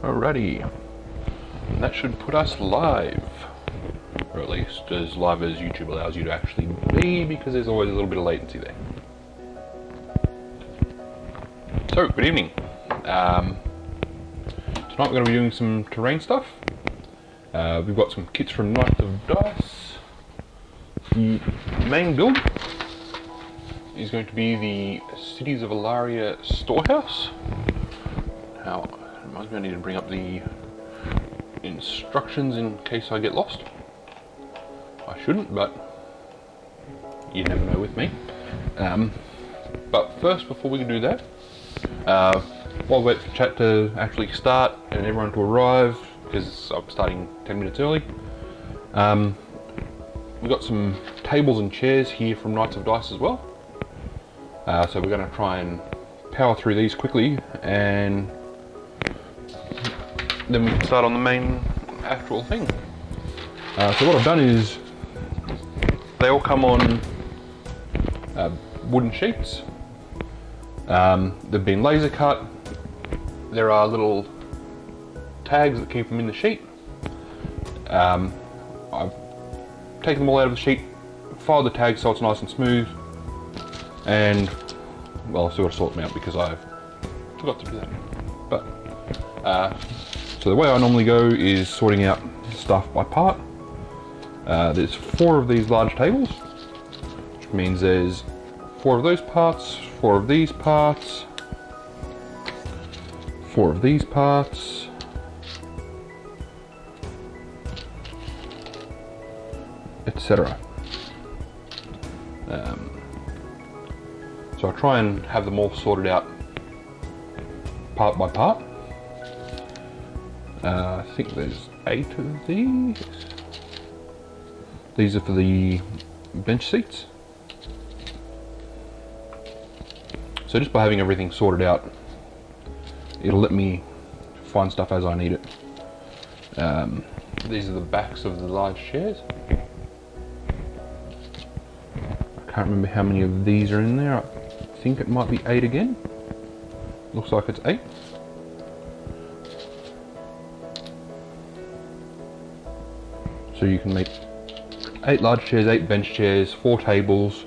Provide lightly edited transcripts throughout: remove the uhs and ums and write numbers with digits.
Alrighty, and that should put us live, or at least as live as YouTube allows you to actually be, because there's always a little bit of latency there. So, good evening. Tonight we're going to be doing some terrain stuff. We've got some kits from Cities of Dice. The main build is going to be the Cities of Elaria Storehouse. Now, I might need to bring up the instructions in case I get lost. I shouldn't, but you never know with me. But first, before we can do that, while we wait for chat to actually start and everyone to arrive, because I'm starting 10 minutes early, we've got some tables and chairs here from Cities of Dice as well. So we're going to try and power through these quickly, and then we can start on the main actual thing. So what I've done is, they all come on wooden sheets. They've been laser cut. There are little tags that keep them in the sheet. I've taken them all out of the sheet, filed the tags so it's nice and smooth, and well, I've still got to sort them out because I forgot to do that. But so the way I normally go is sorting out stuff by part. There's 4 of these large tables, which means there's 4 of those parts, 4 of these parts, 4 of these parts, etc. So I try and have them all sorted out part by part. I think there's 8 of these. These are for the bench seats. So just by having everything sorted out, it'll let me find stuff as I need it. These are the backs of the large chairs. I can't remember how many of these are in there. I think it might be 8 again. Looks like it's 8. So you can make 8 large chairs, 8 bench chairs, 4 tables.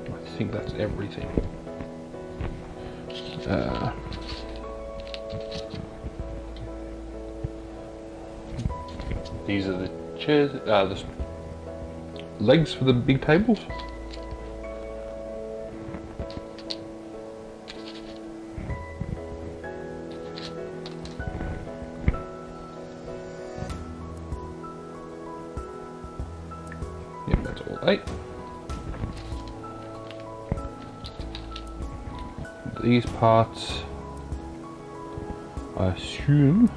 I think that's everything. These are the chairs, the legs for the big tables. Yep, that's all 8. These parts, I assume,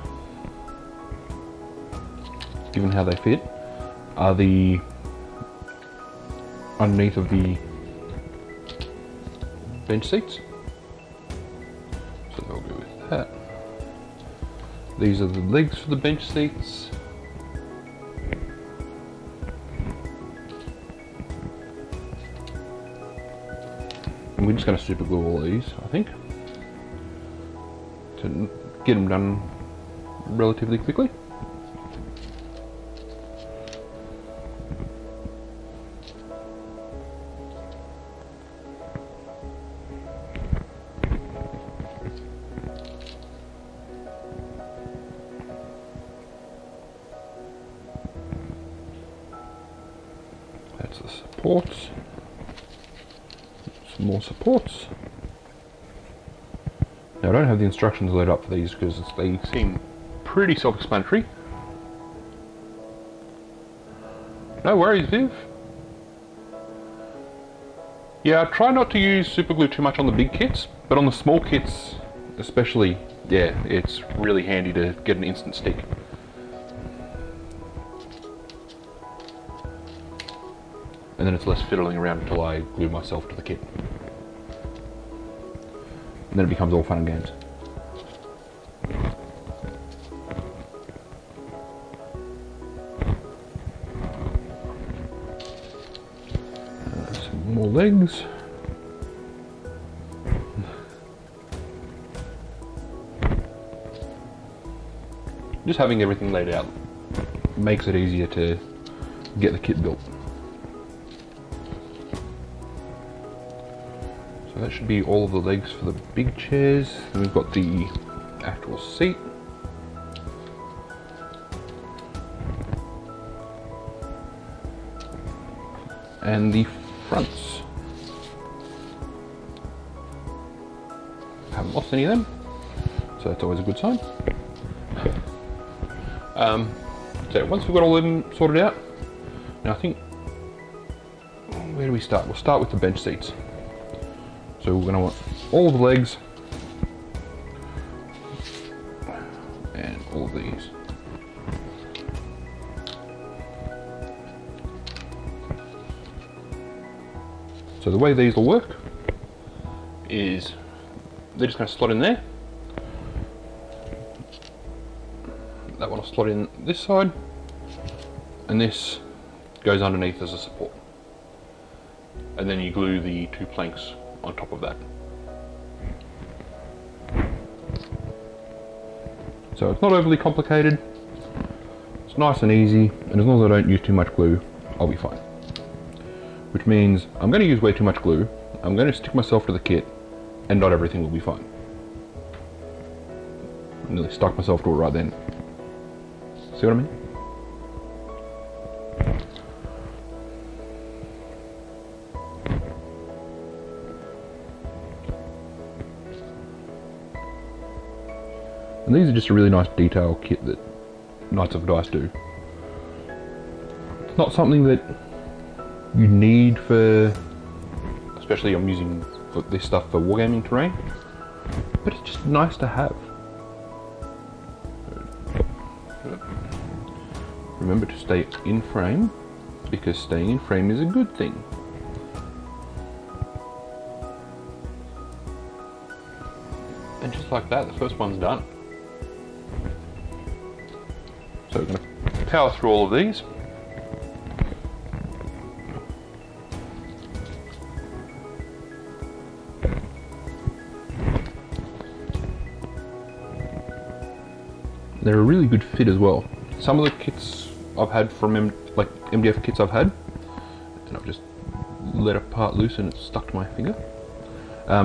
given how they fit, are the underneath of the bench seats. So they'll go with that. These are the legs for the bench seats. And we're just going to super glue all these, I think, to get them done relatively quickly. That's the supports. Some more supports. Now I don't have the instructions laid up for these because they seem pretty self-explanatory. No worries, Viv. Yeah, I try not to use super glue too much on the big kits, but on the small kits especially, yeah, it's really handy to get an instant stick. And then it's less fiddling around until I glue myself to the kit. And then it becomes all fun and games. Some more legs. just having everything laid out makes it easier to get the kit built. So that should be all of the legs for the big chairs. Then we've got the actual seat. And the fronts. Haven't lost any of them, so that's always a good sign. So once we've got all of them sorted out, now I think, where do we start? We'll start with the bench seats. So we're going to want all the legs and all of these. So the way these will work is they're just going to slot in there. That one will slot in this side, and this goes underneath as a support. And then you glue the two planks on top of that. So it's not overly complicated, it's nice and easy, and as long as I don't use too much glue, I'll be fine. Which means I'm going to use way too much glue, I'm going to stick myself to the kit, and not everything will be fine. I nearly stuck myself to it right then. See what I mean? And these are just a really nice detail kit that Knights of Dice do. It's not something that you need for, especially I'm using this stuff for wargaming terrain, but it's just nice to have. Remember to stay in frame, because staying in frame is a good thing. And just like that, the first one's done. So we're going to power through all of these. They're a really good fit as well. Some of the kits I've had from MDF kits I've had, and I've just let a part loose and it's stuck to my finger.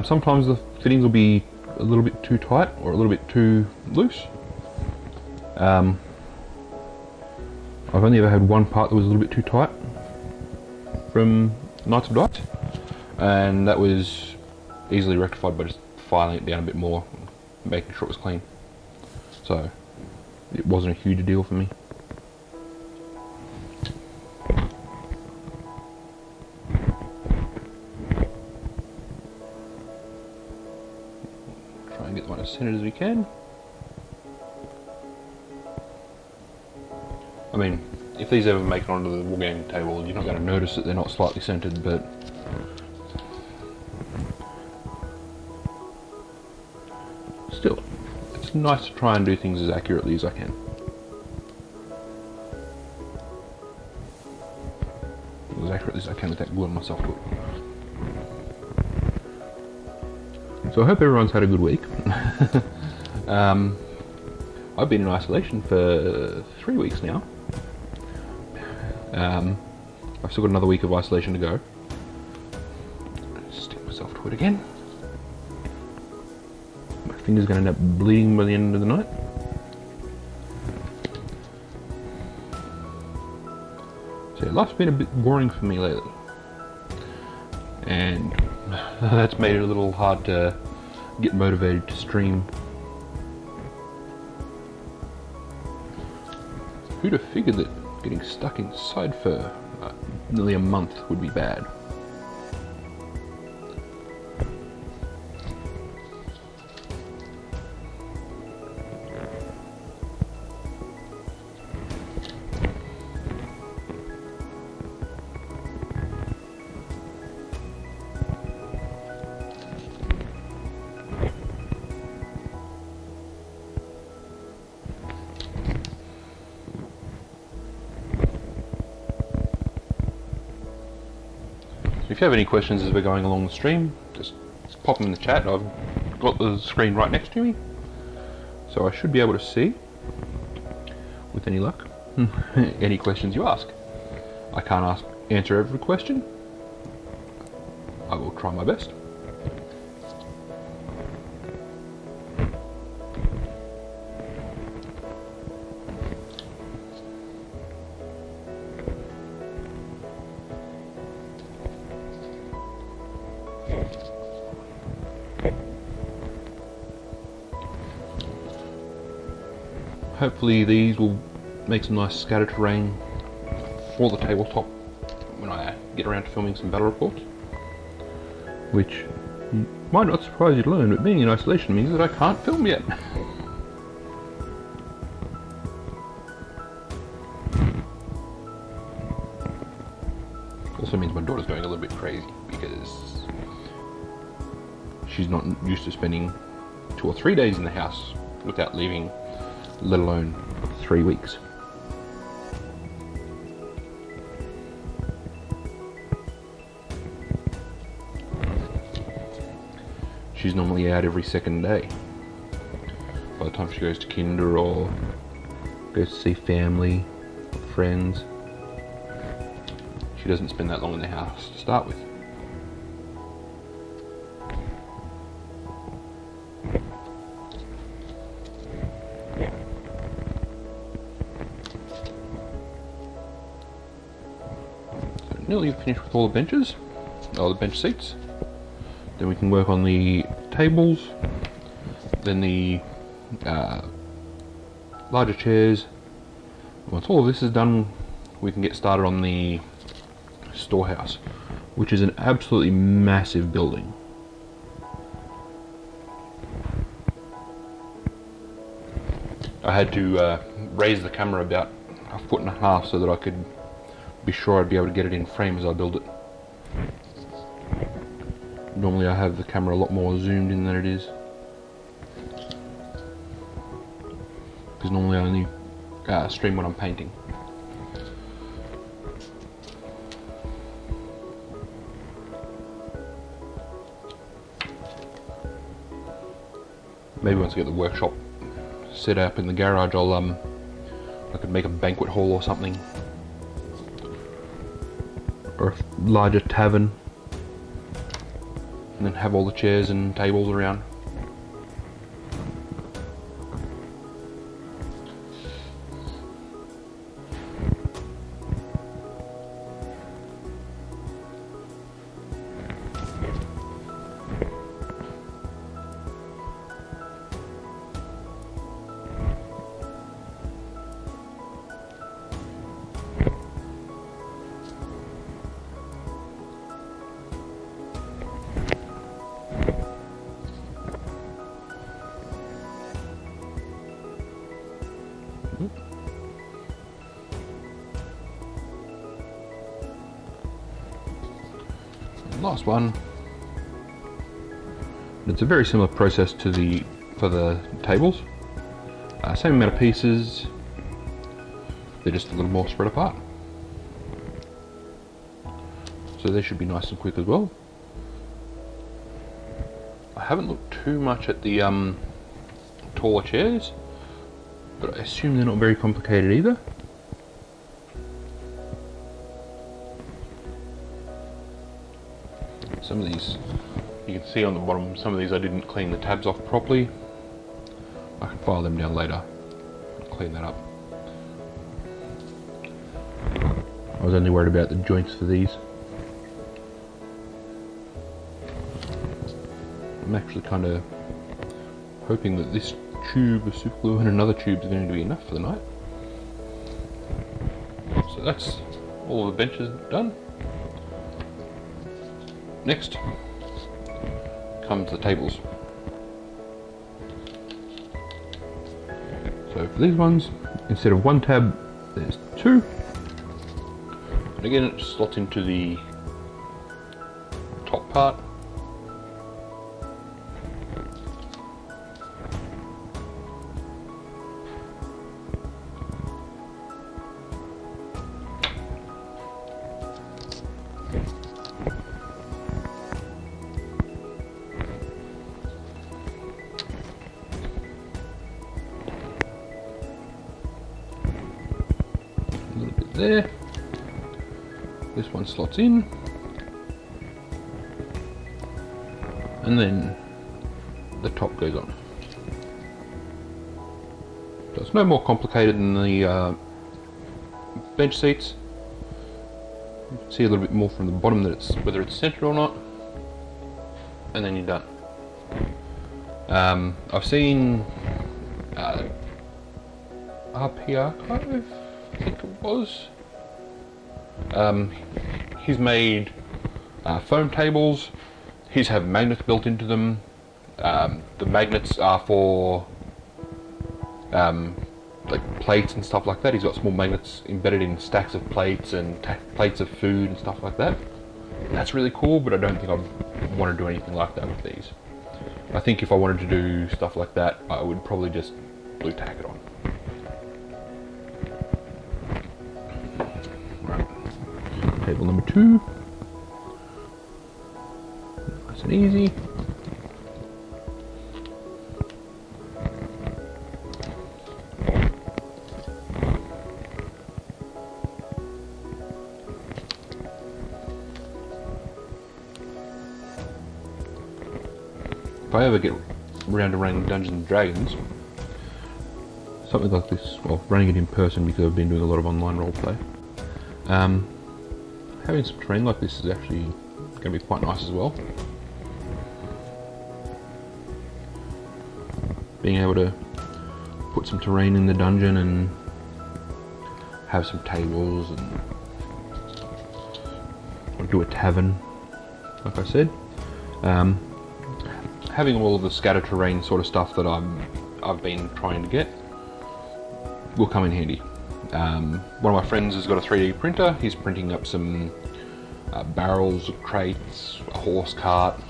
Sometimes the fittings will be a little bit too tight or a little bit too loose. I've only ever had one part that was a little bit too tight from Knights of Dice, and that was easily rectified by just filing it down a bit more, making sure it was clean. So it wasn't a huge deal for me. Try and get the one as centered as we can. I mean, if these ever make it onto the wargaming table, you're not going to notice that they're not slightly centered, but still, it's nice to try and do things as accurately as I can. As accurately as I can without gluing myself to it. So I hope everyone's had a good week. I've been in isolation for 3 weeks now. I've still got another week of isolation to go. Stick myself to it again. My finger's going to end up bleeding by the end of the night. So life's been a bit boring for me lately, and that's made it a little hard to get motivated to stream. Who'd have figured that getting stuck inside for nearly a month would be bad? If you have any questions as we're going along the stream, just pop them in the chat. I've got the screen right next to me, so I should be able to see. with any luck, any questions you ask. I can't answer every question. I will try my best. Hopefully these will make some nice scatter terrain for the tabletop when I get around to filming some battle reports. Which might not surprise you to learn, but being in isolation means that I can't film yet. Also means my daughter's going a little bit crazy because she's not used to spending 2 or 3 days in the house without leaving, let alone 3 weeks. She's normally out every second day. By the time she goes to kinder or goes to see family, or friends, she doesn't spend that long in the house to start with. So nearly finished with all the benches, all the bench seats. Then we can work on the tables, then the larger chairs. Once all of this is done, we can get started on the storehouse, which is an absolutely massive building. I had to raise the camera about 1.5 feet so that I could be sure I'd be able to get it in frame as I build it. Normally I have the camera a lot more zoomed in than it is, because normally I only stream when I'm painting. Maybe once I get the workshop set up in the garage, I could make a banquet hall or something, or a larger tavern, and then have all the chairs and tables around. Last one. It's a very similar process to for the tables. Same amount of pieces, they're just a little more spread apart. So they should be nice and quick as well. I haven't looked too much at the taller chairs, but I assume they're not very complicated either. Some of these, you can see on the bottom, some of these I didn't clean the tabs off properly. I can file them down later and clean that up. I was only worried about the joints for these. I'm actually kind of hoping that this tube of super glue and another tube is going to be enough for the night. So that's all of the benches done. Next comes the tables. So for these ones, instead of one tab, there's two. And again, it just slots into the top part. there. This one slots in. And then the top goes on. So it's no more complicated than the bench seats. You can see a little bit more from the bottom that it's whether it's centered or not. And then you're done. I've seen RP Archive, I think it was. He's made foam tables. His have magnets built into them. The magnets are for like plates and stuff like that. He's got small magnets embedded in stacks of plates and plates of food and stuff like that. That's really cool, but I don't think I'd want to do anything like that with these. I think if I wanted to do stuff like that, I would probably just blue tack it on. Right. Table number 2. Nice and easy. If I ever get around to running Dungeons and Dragons, something like this, well, running it in person because I've been doing a lot of online roleplay, having some terrain like this is actually going to be quite nice as well. Being able to put some terrain in the dungeon and have some tables and or do a tavern, like I said. Having all of the scatter terrain sort of stuff that I've been trying to get will come in handy. One of my friends has got a 3D printer. He's printing up some barrels, crates, a horse cart.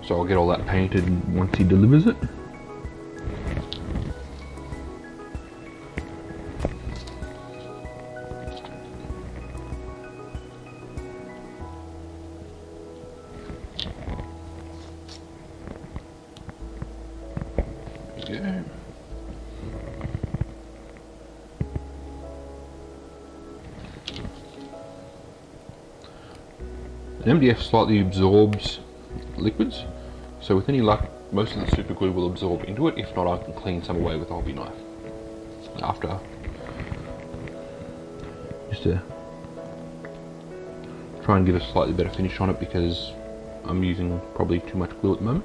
So I'll get all that painted once he delivers it. There we go. An MDF slightly absorbs liquids, so with any luck most of the super glue will absorb into it. If not, I can clean some away with a hobby knife after, just to try and get a slightly better finish on it because I'm using probably too much glue at the moment.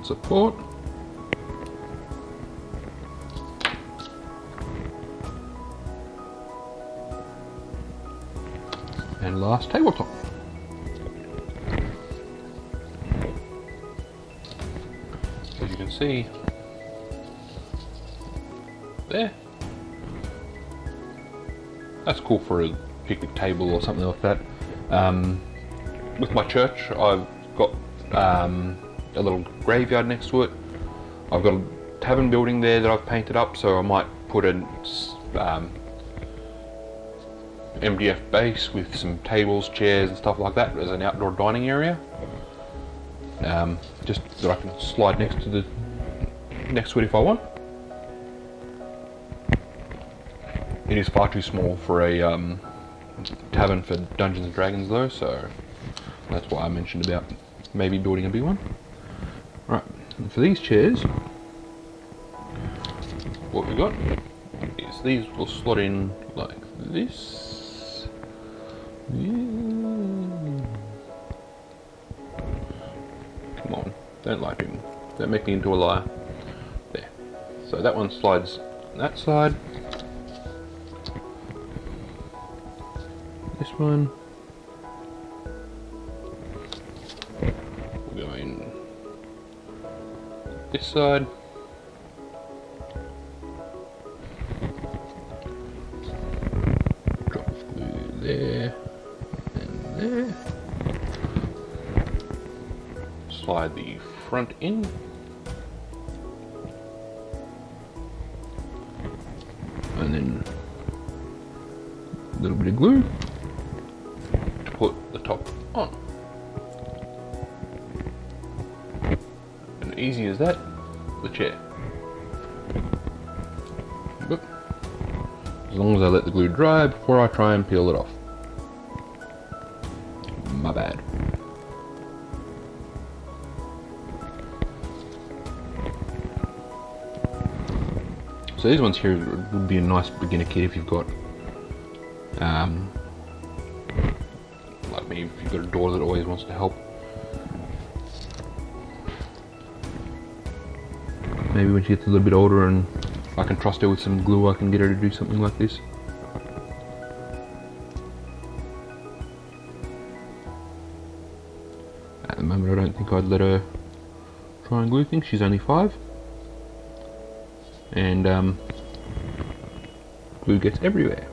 Support. And last tabletop. As you can see there, that's cool for a picnic table or something like that. With my church, I've got a little graveyard next to it. I've got a tavern building there that I've painted up, so I might put an MDF base with some tables, chairs and stuff like that as an outdoor dining area. Just that I can slide next to it if I want. It is far too small for a tavern for Dungeons and Dragons though, so that's why I mentioned about maybe building a big one. Right, and for these chairs, what we've got is these will slot in like this. Yeah. Come on, don't lie to me. Don't make me into a liar. There. So that one slides on that side. This one will go in this side. Drop glue there and there. Slide the front in. And then a little bit of glue to put the top on. And easy as that, the chair. But as long as I let the glue dry before I try and peel it off. My bad. So these ones here would be a nice beginner kit if you've got, like me, if you've got a daughter that always wants to help. Maybe when she gets a little bit older and I can trust her with some glue, I can get her to do something like this. At the moment I don't think I'd let her try and glue things. She's only 5. And glue gets everywhere.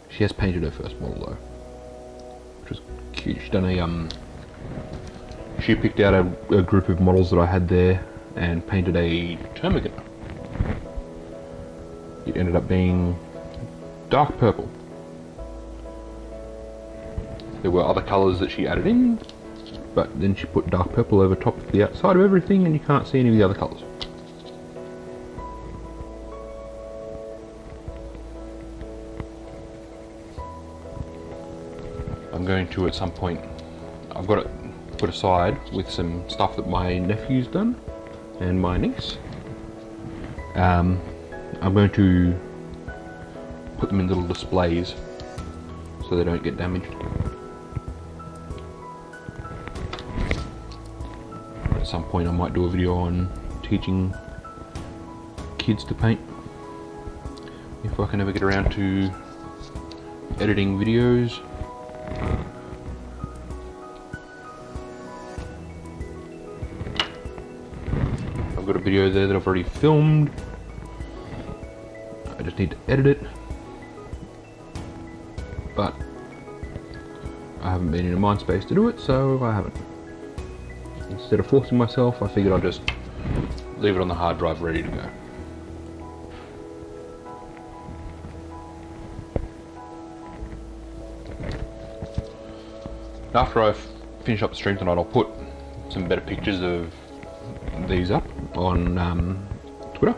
She has painted her first model though, which was cute. She's done a she picked out a group of models that I had there and painted a termagant. It ended up being dark purple. There were other colours that she added in, but then she put dark purple over top of the outside of everything and you can't see any of the other colours. I'm going to at some point, I've got it put aside with some stuff that my nephew's done and my niece. I'm going to put them in little displays so they don't get damaged. At some point I might do a video on teaching kids to paint, if I can ever get around to editing videos. I've got a video there that I've already filmed. I just need to edit it, but I haven't been in a mind space to do it, so I haven't. Instead of forcing myself, I figured I'd just leave it on the hard drive ready to go. After I finish up the stream tonight, I'll put some better pictures of these up on Twitter,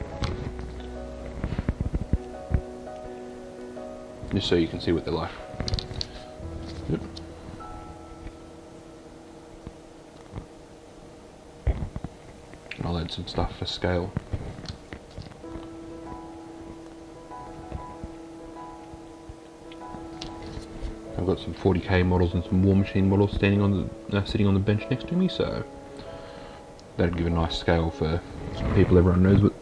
just so you can see what they're like. Yep. I'll add some stuff for scale. I've got some 40k models and some War Machine models standing on the sitting on the bench next to me, so that'd give a nice scale for people. Everyone knows what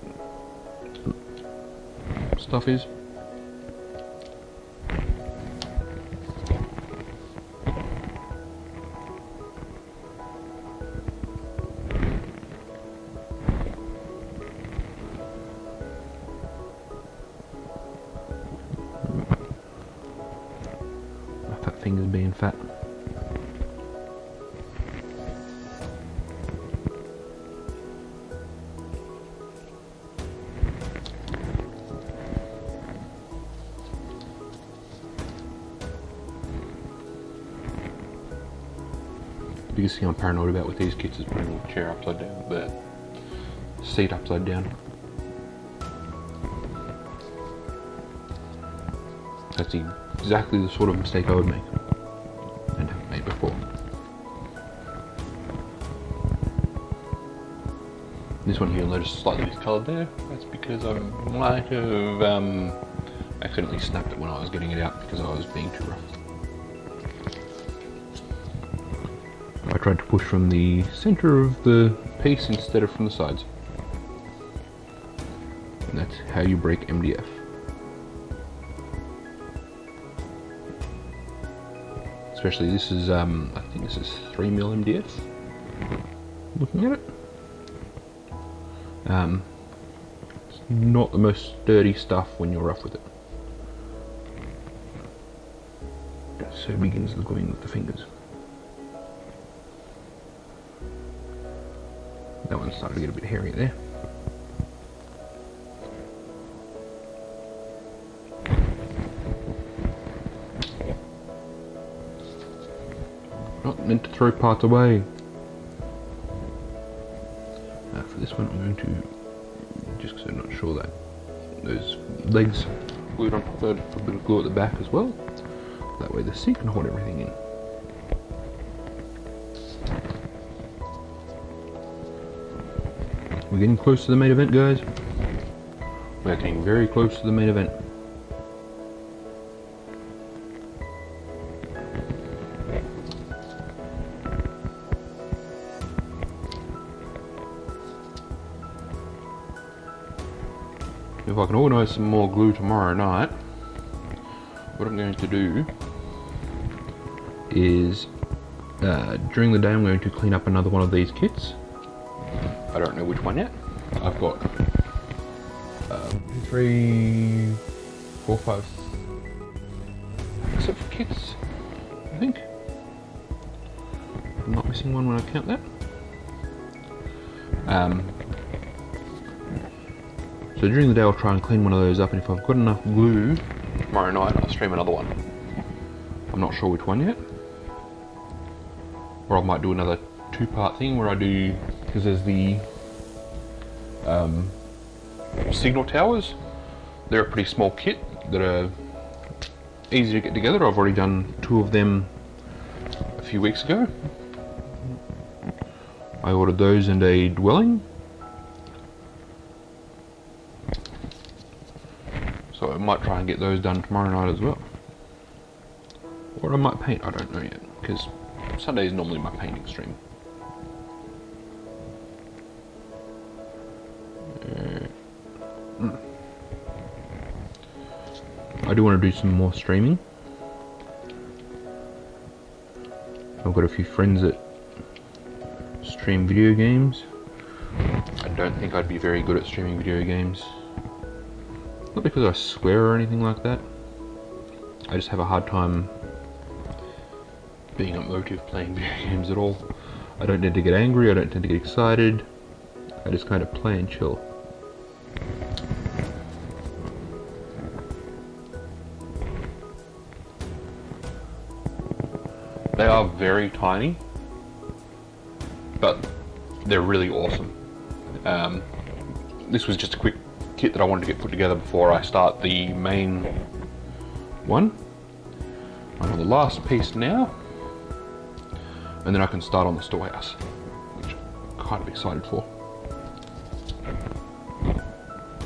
stuff is. My fat fingers being fat. The biggest thing I'm paranoid about with these kits is putting the chair upside down, the seat upside down. That's exactly the sort of mistake I would make, and have made before. This one here, you'll notice slightly discoloured there. That's because I might have accidentally snapped it when I was getting it out because I was being too rough. I tried to push from the centre of the piece instead of from the sides. And that's how you break MDF. Especially this is, I think this is 3mm MDF. looking at it. It's not the most sturdy stuff when you're rough with it. So begins the gluing with the fingers. That one's starting to get a bit hairy there. Not meant to throw parts away. For this one I'm going to, just because I'm not sure that those legs glued on top, I'd put a bit of glue at the back as well. That way the seat can hold everything in. We're getting close to the main event, guys. We're getting very close to the main event. If I can organise some more glue tomorrow night, what I'm going to do is during the day I'm going to clean up another one of these kits. I don't know which one yet. I've got 3, 4, 5 packs of kits, I think. I'm not missing one when I count that. So during the day I'll try and clean one of those up, and if I've got enough glue tomorrow night I'll stream another one. I'm not sure which one yet. Or I might do another 2-part thing where I do, because there's the signal towers. They're a pretty small kit that are easy to get together. I've already done 2 of them a few weeks ago. I ordered those and a dwelling. So I might try and get those done tomorrow night as well. Or I might paint, I don't know yet, because Sunday is normally my painting stream. I do want to do some more streaming. I've got a few friends that stream video games. I don't think I'd be very good at streaming video games. Not because I swear or anything like that. I just have a hard time being emotive playing video games at all. I don't tend to get angry, I don't tend to get excited. I just kind of play and chill. They are very tiny, but they're really awesome. This was just a quick kit that I wanted to get put together before I start the main one. I'm on the last piece now, and then I can start on the storehouse, which I'm kind of excited for.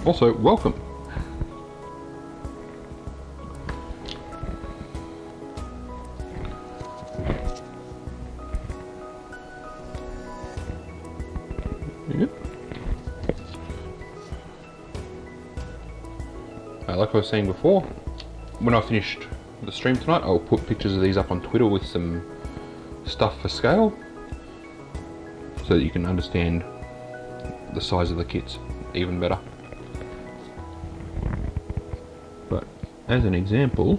Also, welcome. Yep. Like I was saying before, when I finished the stream tonight, I'll put pictures of these up on Twitter with some stuff for scale, so that you can understand the size of the kits even better. But as an example,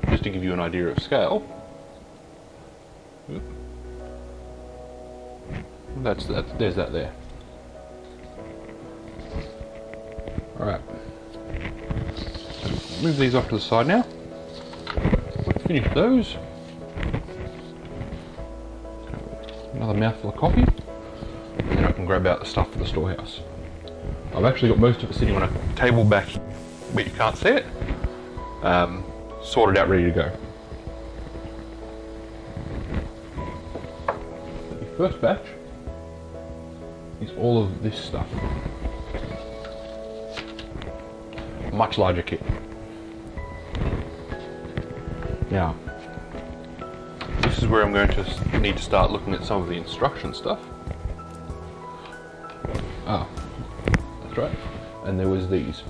just to give you an idea of scale, that's that. There's that there. All right. Move these off to the side now. We've finished those. Another mouthful of coffee, and then I can grab out the stuff for the storehouse. I've actually got most of it sitting on a table back here, but you can't see it. Sorted out, ready to go. The first batch is all of this stuff. Much larger kit. Now, this is where I'm going to need to start looking at some of the instruction stuff. Ah, that's right. And there was these.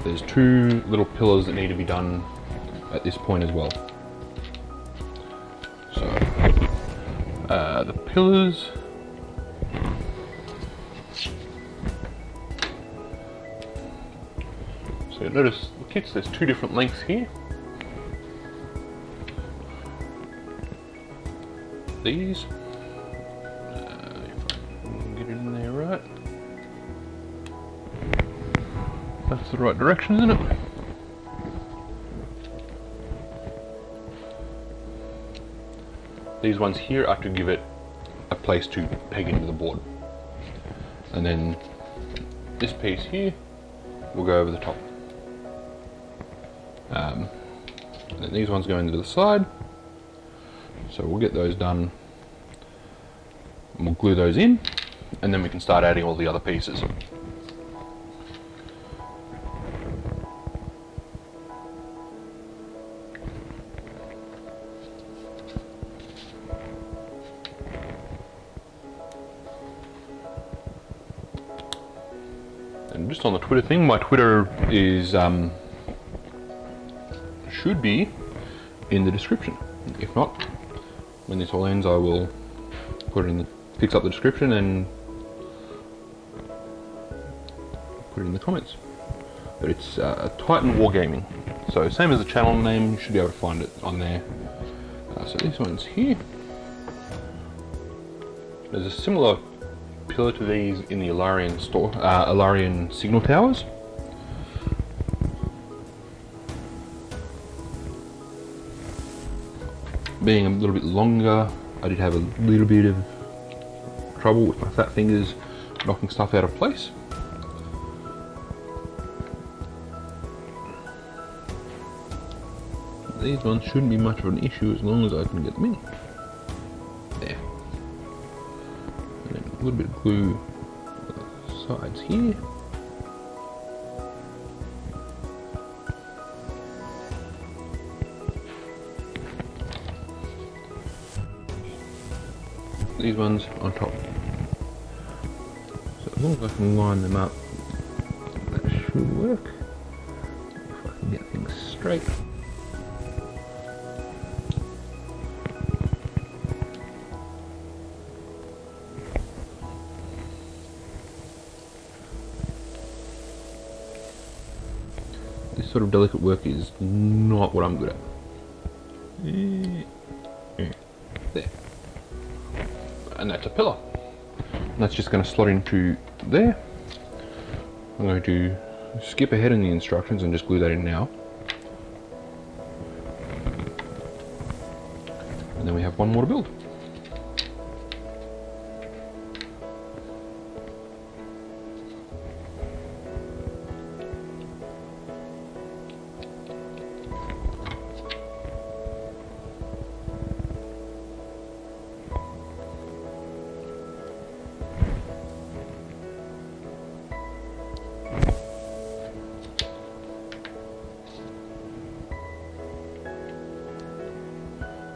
There's 2 little pillars that need to be done at this point as well. So the pillars, so notice the kits, there's 2 different lengths here. These, if I can get it in there right, that's the right direction, isn't it? These ones here are to give it a place to peg into the board. And then this piece here will go over the top. And then these ones go into the side. So we'll get those done. And we'll glue those in, and then we can start adding all the other pieces. And just on the Twitter thing, my Twitter is should be in the description. If not, when this all ends, I will put it in, fix up the description and put it in the comments. But it's Titan Wargaming. So same as the channel name, you should be able to find it on there. So this one's here. There's a similar pillar to these in the Elarian signal towers. Being a little bit longer, I did have a little bit of trouble with my fat fingers knocking stuff out of place. These ones shouldn't be much of an issue as long as I can get them in. There. And then a little bit of glue on the sides here. These ones on top. So as long as I can line them up, that should work. If I can get things straight. This sort of delicate work is not what I'm good at. There. And that's a pillar. And that's just going to slot into there. I'm going to skip ahead in the instructions and just glue that in now. And then we have one more to build.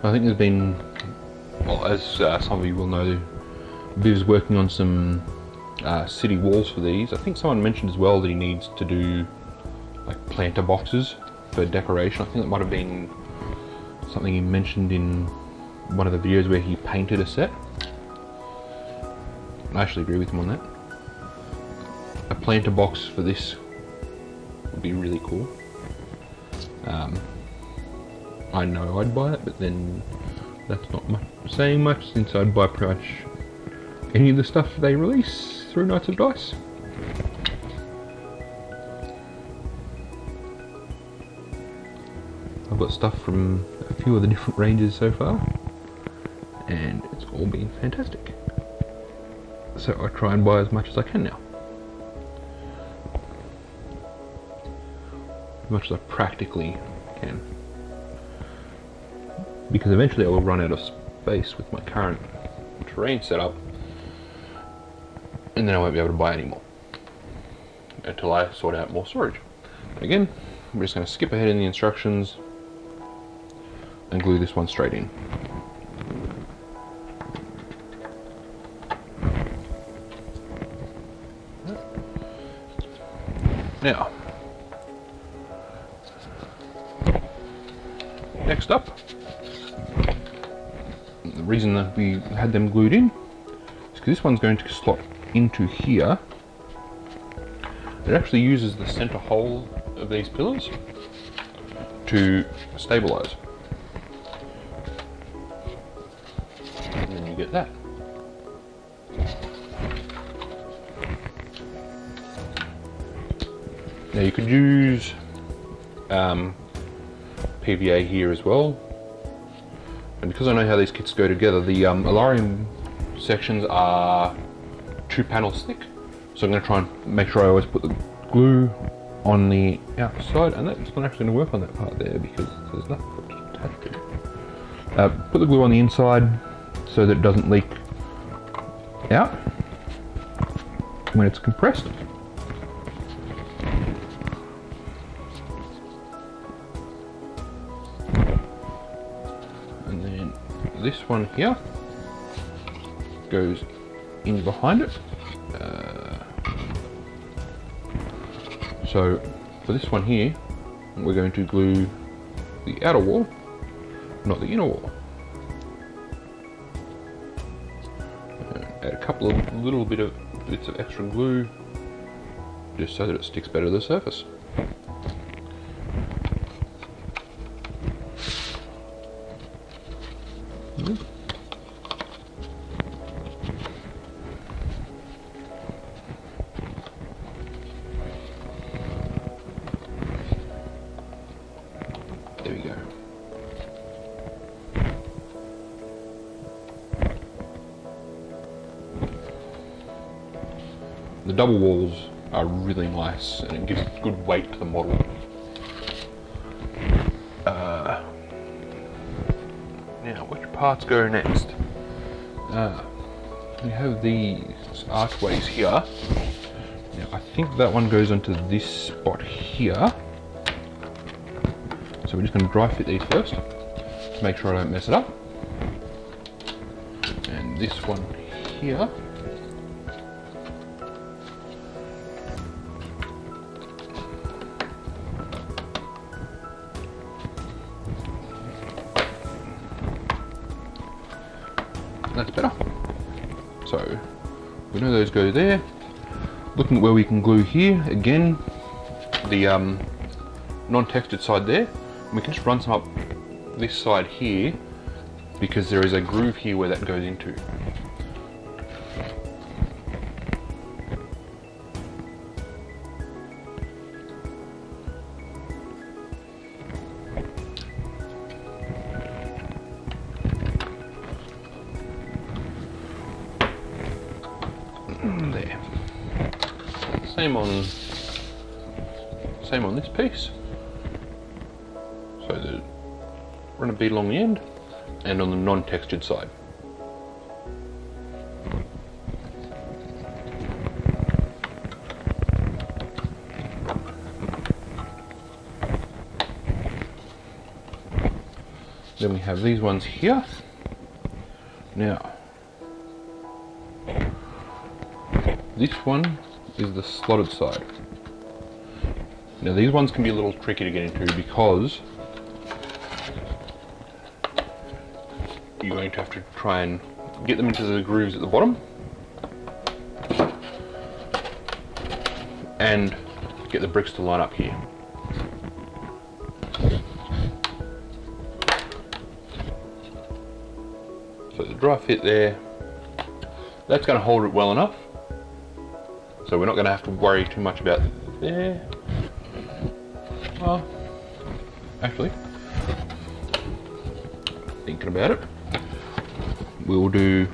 I think there's been, well, as some of you will know, Viv's working on some city walls for these. I think someone mentioned as well that he needs to do like planter boxes for decoration. I think that might have been something he mentioned in one of the videos where he painted a set. I actually agree with him on that. A planter box for this would be really cool. I know I'd buy it, but then that's not saying much since I'd buy pretty much any of the stuff they release through Knights of Dice. I've got stuff from a few of the different ranges so far, and it's all been fantastic. So I try and buy as much as I can now. As much as I practically can. Because eventually I will run out of space with my current terrain setup, and then I won't be able to buy any more until I sort out more storage. Again, we're just going to skip ahead in the instructions and glue this one straight in. Now, Next up, the reason that we had them glued in is because this one's going to slot into here. It actually uses the center hole of these pillars to stabilize. And then you get that. Now you could use PVA here as well, and because I know how these kits go together, the Elaria sections are 2 panels thick, so I'm going to try and make sure I always put the glue on the outside, and that's not actually going to work on that part there because there's nothing for it to attach to. Put the glue on the inside so that it doesn't leak out when it's compressed. And then this one here goes in behind it. So for this one here, we're going to glue the outer wall, not the inner wall. Add a couple of little bits of extra glue just so that it sticks better to the surface. There we go. The double walls are really nice and it gives good weight to the model. Now, which parts go next? We have these archways here. Now, I think that one goes onto this spot here. So we're just going to dry fit these first to make sure I don't mess it up. And this one here. That's better. So we know those go there. Looking at where we can glue here, again, the non-textured side there. We can just run some up this side here because there is a groove here where that goes into. There. Same on this piece. So the run a bead along the end and on the non-textured side. Then we have these ones here. Now, this one is the slotted side. Now these ones can be a little tricky to get into because you're going to have to try and get them into the grooves at the bottom and get the bricks to line up here. So the dry fit there, that's going to hold it well enough. So we're not going to have to worry too much about there. Well, actually, thinking about it, we'll do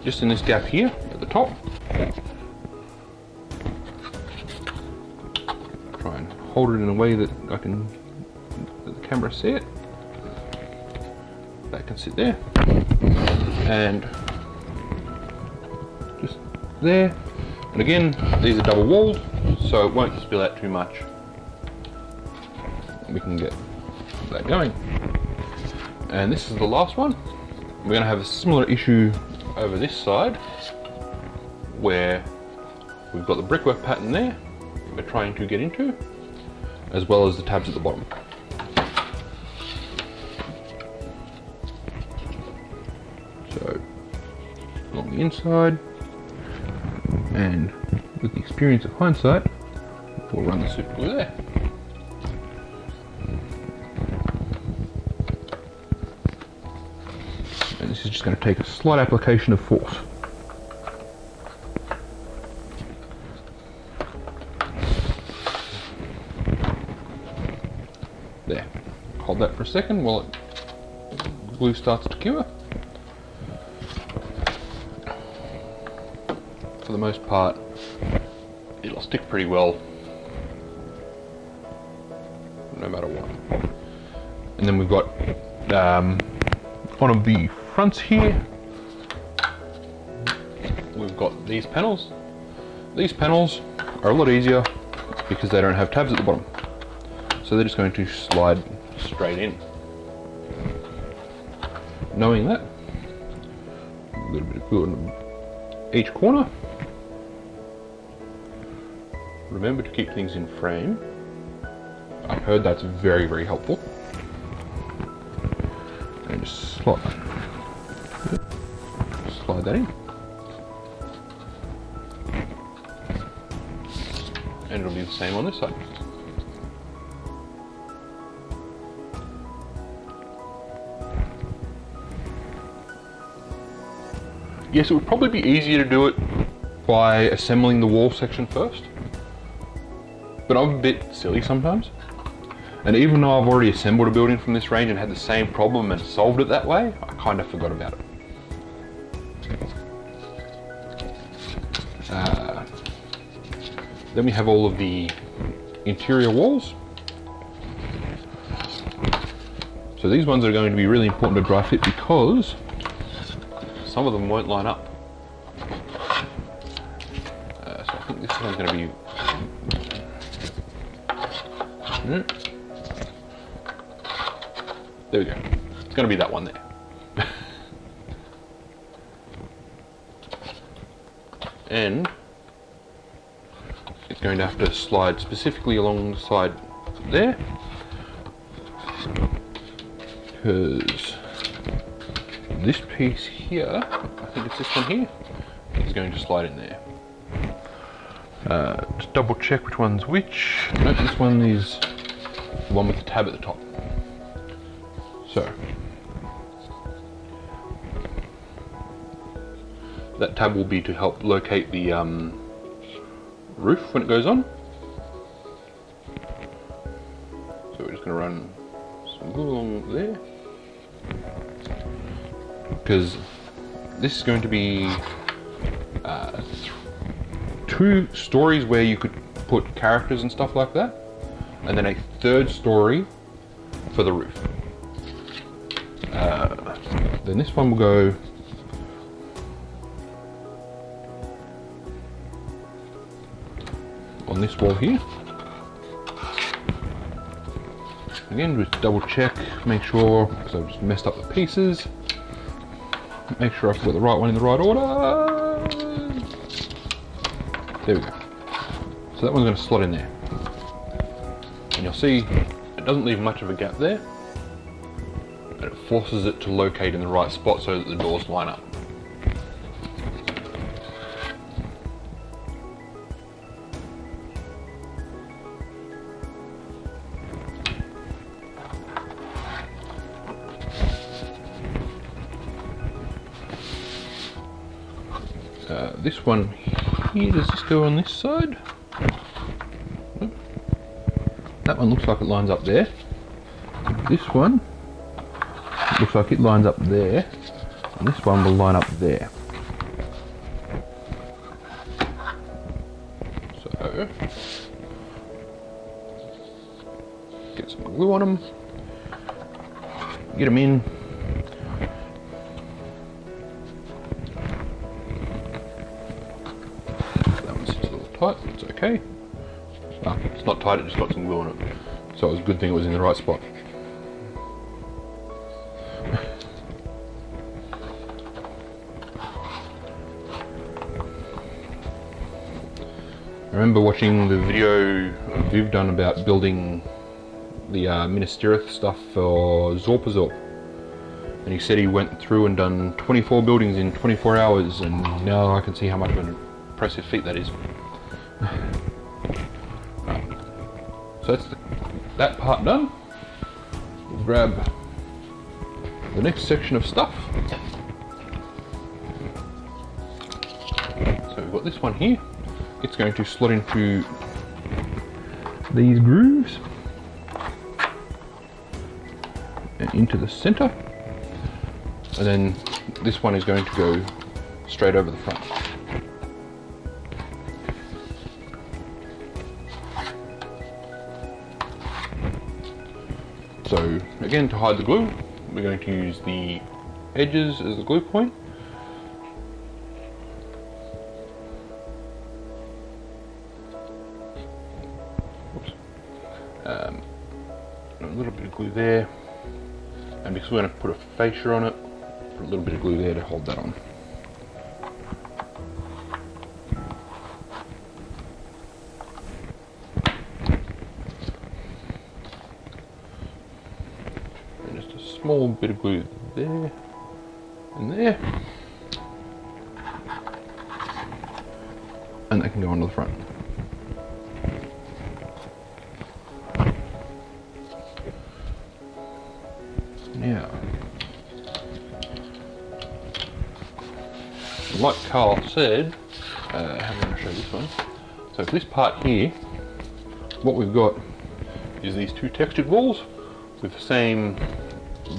just in this gap here at the top. Try and hold it in a way that that the camera see it. That can sit there, and just there. And again, these are double walled, so it won't spill out too much. We can get that going. And this is the last one. We're going to have a similar issue over this side, where we've got the brickwork pattern there we're trying to get into, as well as the tabs at the bottom. inside, and with the experience of hindsight, we'll run the super glue there. And this is just going to take a slight application of force. There. Hold that for a second while glue starts to cure. For the most part, it'll stick pretty well, no matter what. And then we've got one of the fronts here. We've got these panels. These panels are a lot easier because they don't have tabs at the bottom. So they're just going to slide straight in. Knowing that, a little bit of glue on each corner. Remember to keep things in frame. I've heard that's very, very helpful. And just slide that in. And it'll be the same on this side. Yes, it would probably be easier to do it by assembling the wall section first, but I'm a bit silly sometimes. And even though I've already assembled a building from this range and had the same problem and solved it that way, I kind of forgot about it. Then we have all of the interior walls. So these ones are going to be really important to dry fit because some of them won't line up. So I think this one's going to be... There we go. It's going to be that one there. And it's going to have to slide specifically along the side there, because this piece here, I think it's this one here, is going to slide in there. Just double check which one's which. Nope, this one is the one with the tab at the top. So that tab will be to help locate the roof when it goes on. So we're just going to run some glue along there, because this is going to be 2 stories where you could put characters and stuff like that, and then a 3rd story for the roof. Then this one will go on this wall here. Again, just double check, make sure, because I've just messed up the pieces. Make sure I've got the right one in the right order. There we go. So that one's going to slot in there. And you'll see it doesn't leave much of a gap there. And it forces it to locate in the right spot so that the doors line up. This one here, does this go on this side? Nope. That one looks like it lines up there. This one looks like it lines up there, and this one will line up there. So get some glue on them, get them in. Tight, it's okay. Ah, it's not tight, it just got some glue on it. So it was a good thing it was in the right spot. I remember watching the video Viv done about building the Minas Tirith stuff for Zorpazorp. And he said he went through and done 24 buildings in 24 hours, and now I can see how much of an impressive feat that is. Right. So that's that part done. We'll grab the next section of stuff. So we've got this one here. It's going to slot into these grooves and into the center. And then this one is going to go straight over the front. So again, to hide the glue, we're going to use the edges as the glue point. Oops. A little bit of glue there, and because we're going to put a fascia on it, put a little bit of glue there to hold that on. And just a small bit of glue there and there, and that can go onto the front. Now, like Carl said, how am I going to show this one? So for this part here, what we've got is these two textured walls with the same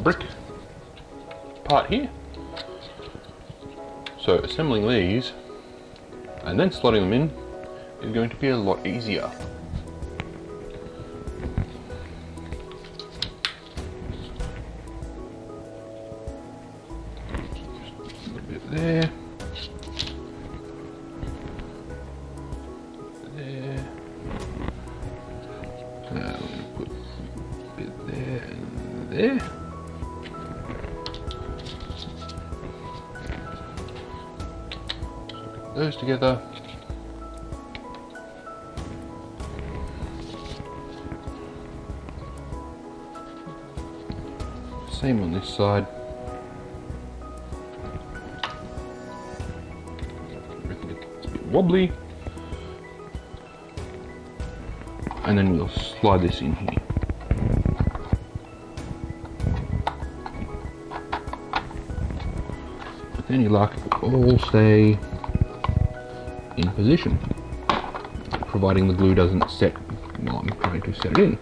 brick part here. So assembling these and then slotting them in is going to be a lot easier. Just a little bit there. There. Now I'm going to put a bit there and there. Those together. Same on this side. Everything gets a bit wobbly. And then we'll slide this in here. With any luck, it will all stay in position, providing the glue doesn't set while I'm trying to set it in.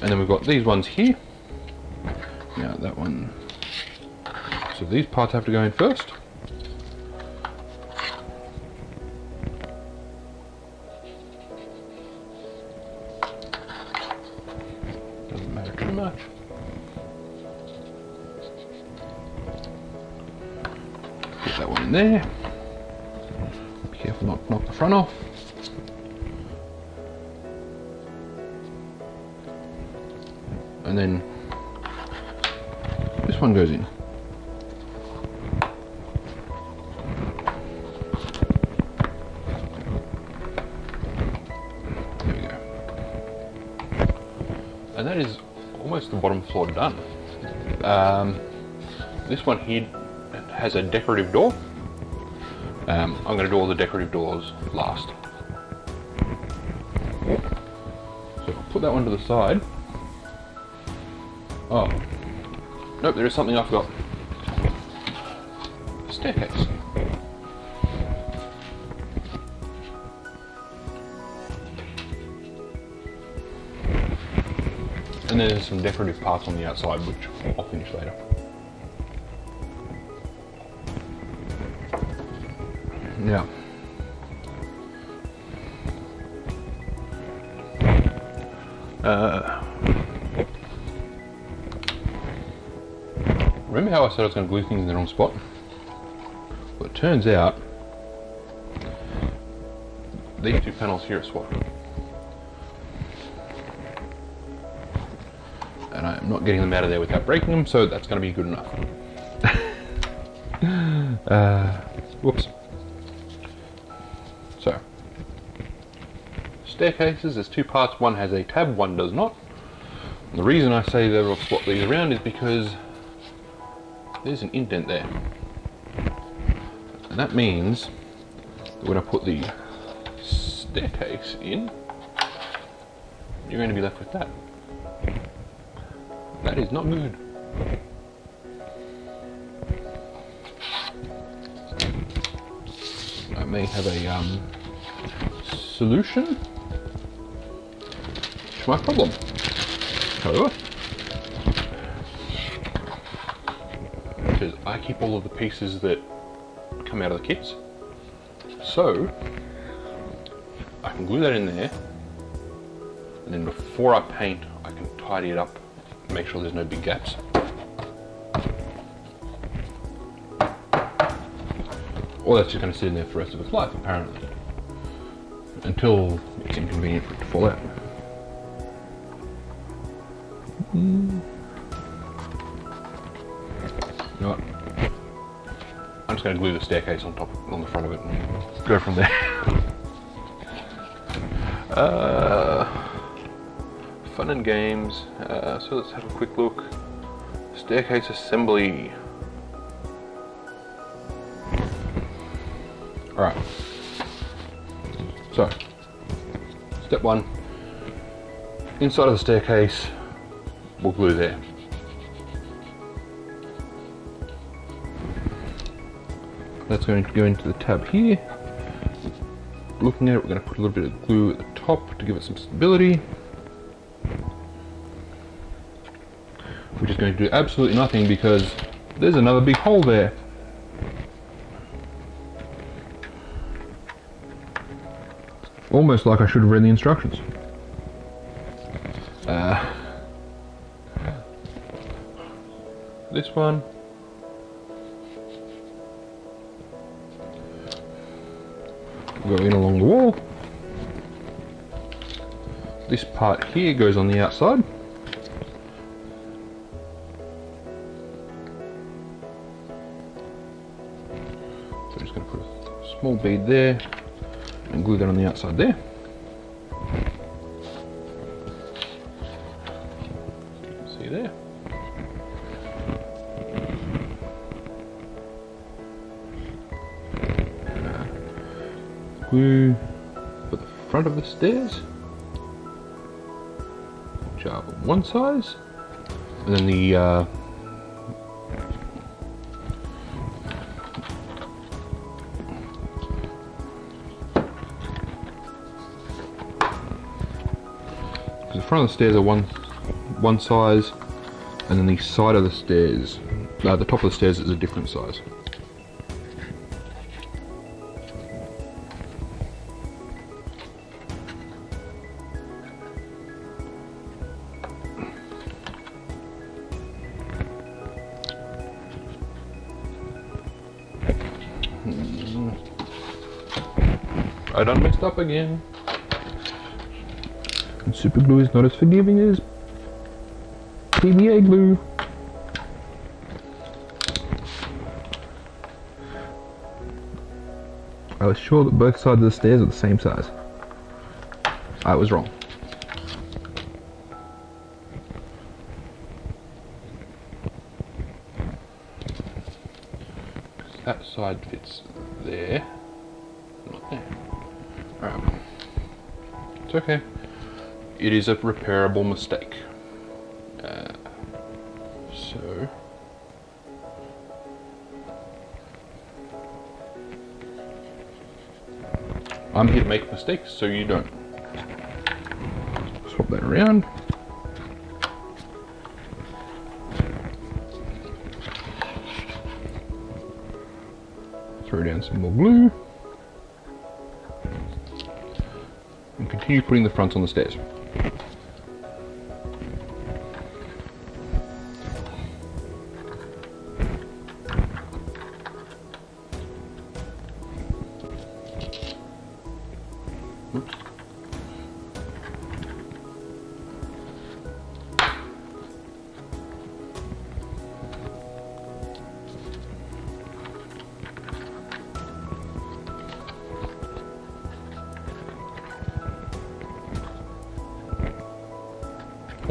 And then we've got these ones here. Now that one, so these parts have to go in first. Doesn't matter too much. Get that one in there. Be careful not to knock the front off. And then this one goes in. There we go. And that is almost the bottom floor done. This one here has a decorative door. I'm going to do all the decorative doors last. So I'll put that one to the side. Oh, nope, there is something I forgot. Staircase. And then there's some decorative parts on the outside, which I'll finish later. Yeah. Remember how I said I was going to glue things in the wrong spot? Well, it turns out these two panels here are swapped. And I'm not getting them out of there without breaking them, so that's going to be good enough. Whoops. So, staircases. There's two parts. One has a tab, one does not. And the reason I say that I'll swap these around is because there's an indent there. And that means that when I put the staircase in, you're going to be left with that. That is not good. I may have a solution to my problem. However, because I keep all of the pieces that come out of the kits, so I can glue that in there, and then before I paint, I can tidy it up, make sure there's no big gaps. Or that's just going to sit in there for the rest of its life, apparently, until it's inconvenient for it to fall out. You know what? I'm just going to glue the staircase on the front of it, and go from there. Fun and games. So let's have a quick look. Staircase assembly. Alright. So, step one. Inside of the staircase, we'll glue there. That's going to go into the tab here. Looking at it, we're going to put a little bit of glue at the top to give it some stability. Which is going to do absolutely nothing because there's another big hole there. Almost like I should have read the instructions. This one. Go in along the wall. This part here goes on the outside. So I'm just going to put a small bead there and glue that on the outside there. You can see there. Glue for the front of the stairs, which are one size, and then the front of the stairs are one size, and then the side of the stairs, the top of the stairs is a different size. I done messed up again. And super glue is not as forgiving as PVA glue. I was sure that both sides of the stairs are the same size. I was wrong. That side fits there, not there. Alright. It's okay. It is a repairable mistake. So I'm here to make mistakes, so you don't. Swap that around. Throw down some more glue. And continue putting the fronts on the stairs. Oops.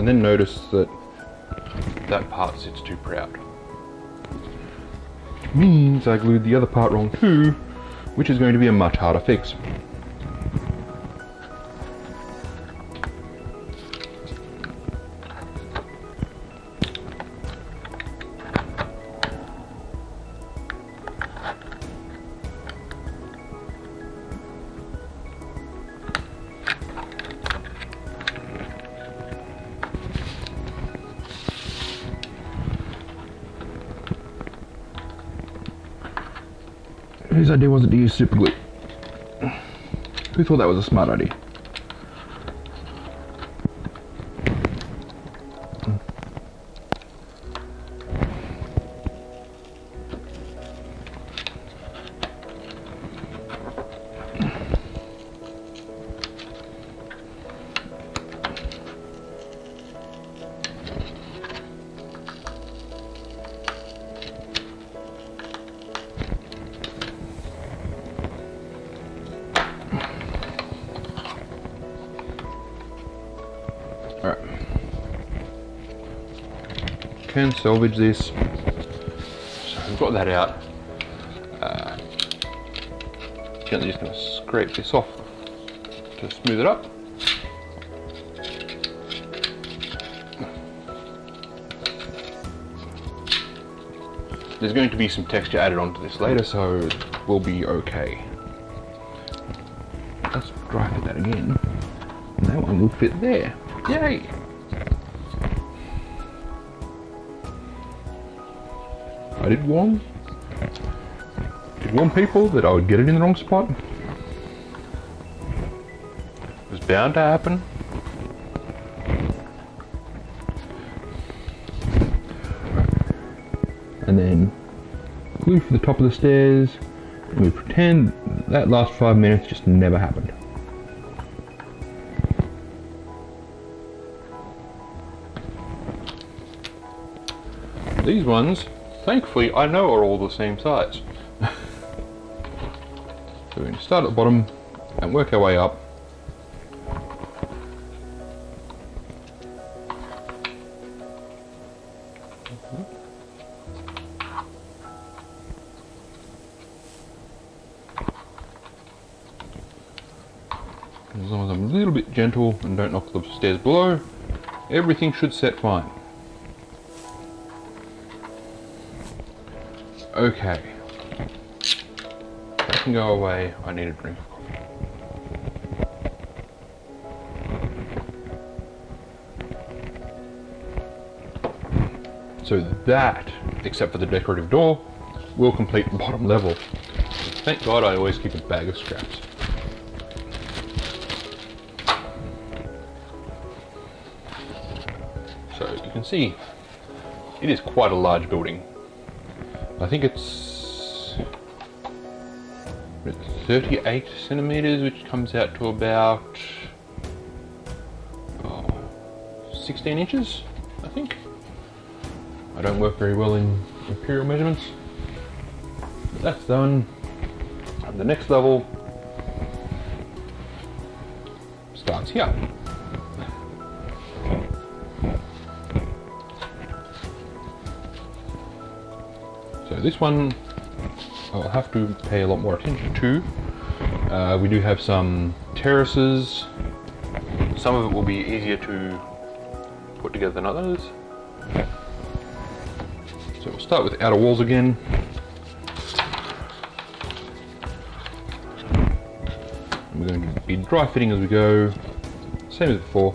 and then notice that that part sits too proud. Which means I glued the other part wrong too, which is going to be a much harder fix. Whose idea was it to use super glue? Who thought that was a smart idea? Alright. Can salvage this. So we've got that out. Gently just going to scrape this off to smooth it up. There's going to be some texture added onto this later, so we'll be okay. Let's dry fit that again. And that one will fit there. Yay! I did warn people that I would get it in the wrong spot. It was bound to happen. And then glue for the top of the stairs, and we pretend that last 5 minutes just never happened. These ones, thankfully, I know are all the same size. So we're going to start at the bottom and work our way up. As long as I'm a little bit gentle and don't knock the stairs below, everything should set fine. Okay, that can go away. I need a drink of coffee. So that, except for the decorative door, will complete the bottom level. Thank God I always keep a bag of scraps. So you can see, it is quite a large building. I think it's 38 centimeters, which comes out to about 16 inches, I think. I don't work very well in imperial measurements. But that's done. And the next level starts here. So this one I'll have to pay a lot more attention to. We do have some terraces. Some of it will be easier to put together than others. So we'll start with outer walls again. We're going to be dry fitting as we go, same as before.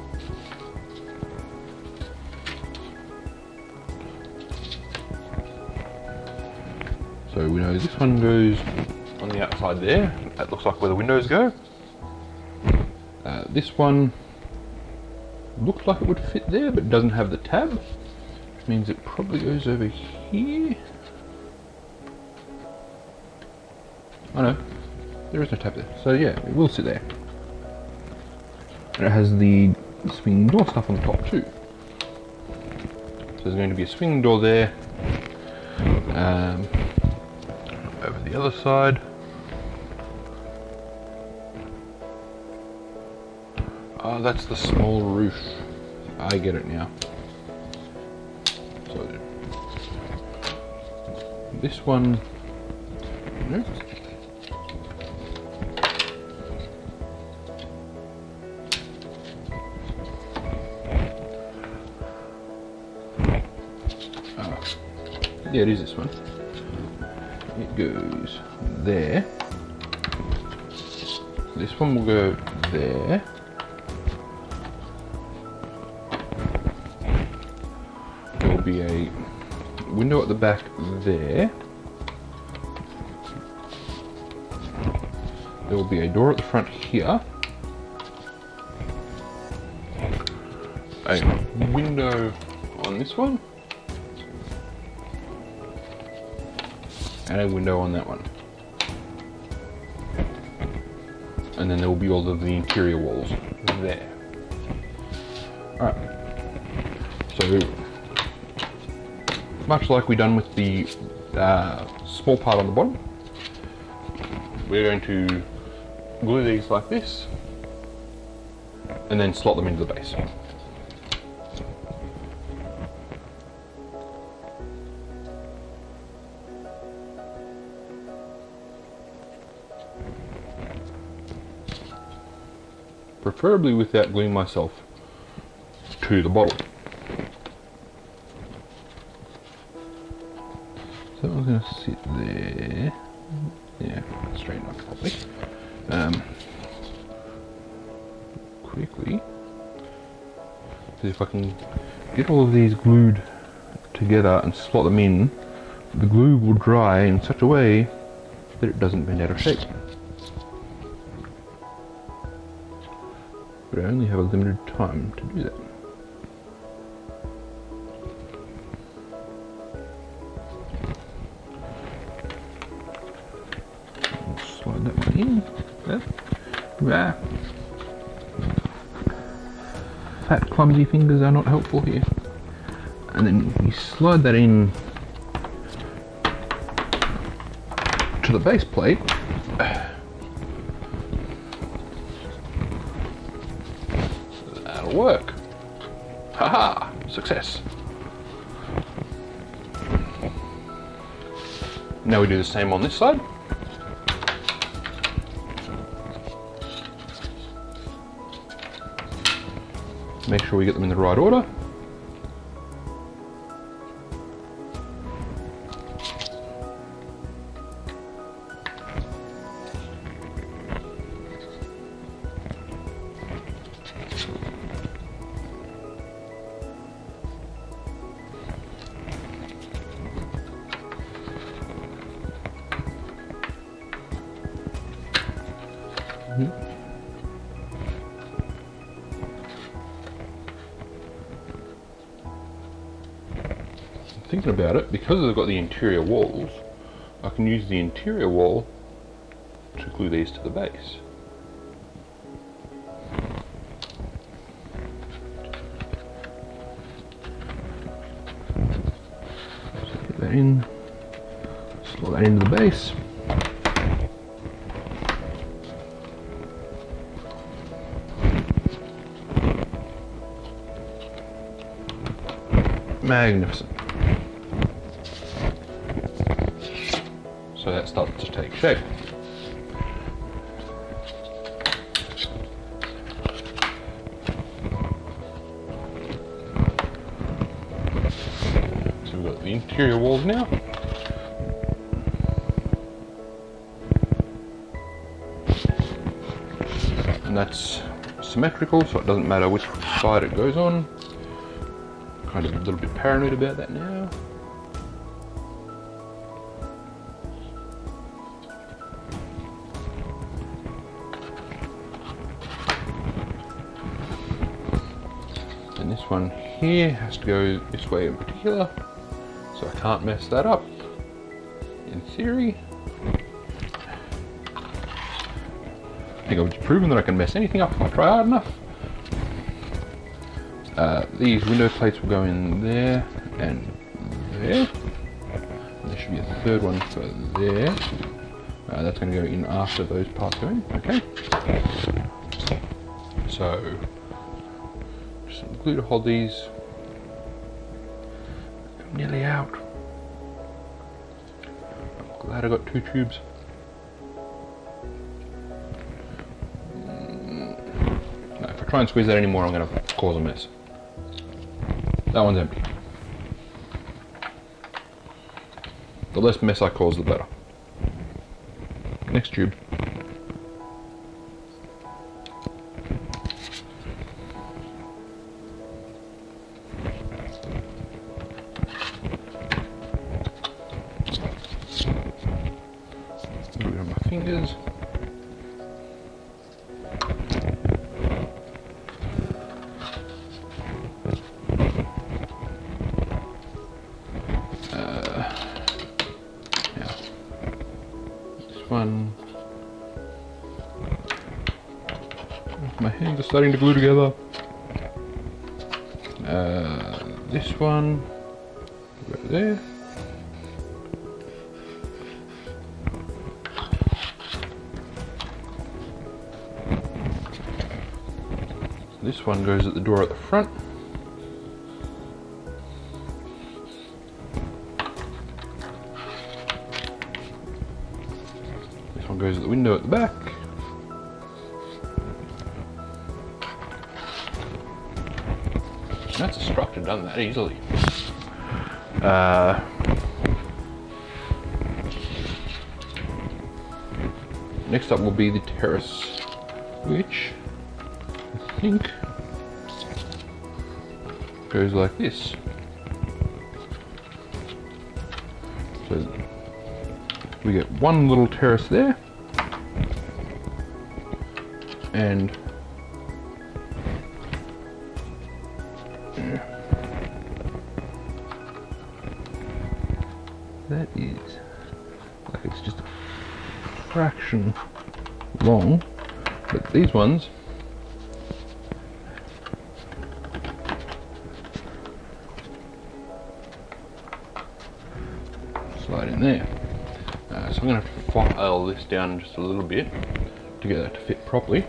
So we know this one goes on the outside there. That looks like where the windows go. This one looks like it would fit there, but doesn't have the tab, which means it probably goes over here. Oh no, there is no tab there. So yeah, it will sit there. And it has the swinging door stuff on the top too. So there's going to be a swinging door there. Over the other side. Oh, that's the small roof I get it now. So this one, no. Yeah, it is this one. It goes there. This one will go there. There will be a window at the back there. There will be a door at the front here. A window on this one. And a window on that one. And then there will be all of the interior walls there. Alright. So, much like we done with the small part on the bottom, we're going to glue these like this, and then slot them into the base. Preferably without gluing myself to the bottle. So I'm going to sit there. Yeah, straighten up properly. Quickly, see if I can get all of these glued together and slot them in. The glue will dry in such a way that it doesn't bend out of shape. But I only have a limited time to do that. Slide that one in. There. Fat, clumsy fingers are not helpful here. And then you slide that in to the base plate. Work. Haha! Success. Now we do the same on this side. Make sure we get them in the right order. Thinking about it, because they've got the interior walls, I can use the interior wall to glue these to the base. So get that in, slot that into the base. Magnificent. So that starts to take shape. So we've got the interior walls now. And that's symmetrical, so it doesn't matter which side it goes on. Kind of a little bit paranoid about that now. And this one here has to go this way in particular, so I can't mess that up, in theory. I think I've proven that I can mess anything up if I try hard enough. These window plates will go in there and there. And there should be a third one for there. That's going to go in after those parts go in. Okay. So, just some glue to hold these. I'm nearly out. I'm glad I got 2 tubes. No, if I try and squeeze that anymore, I'm going to cause a mess. That one's empty. The less mess I cause, the better. Next tube. A little bit on my fingers. One. My hands are starting to glue together. This one, go there. This one goes at the door at the front. This one goes at the window at the back. That's a structure done that easily. Next up will be the terrace, which I think goes like this. So we get one little terrace there, and that is like it's just a fraction long, but these ones slide in there. So I'm going to have to file this down just a little bit to get that to fit properly.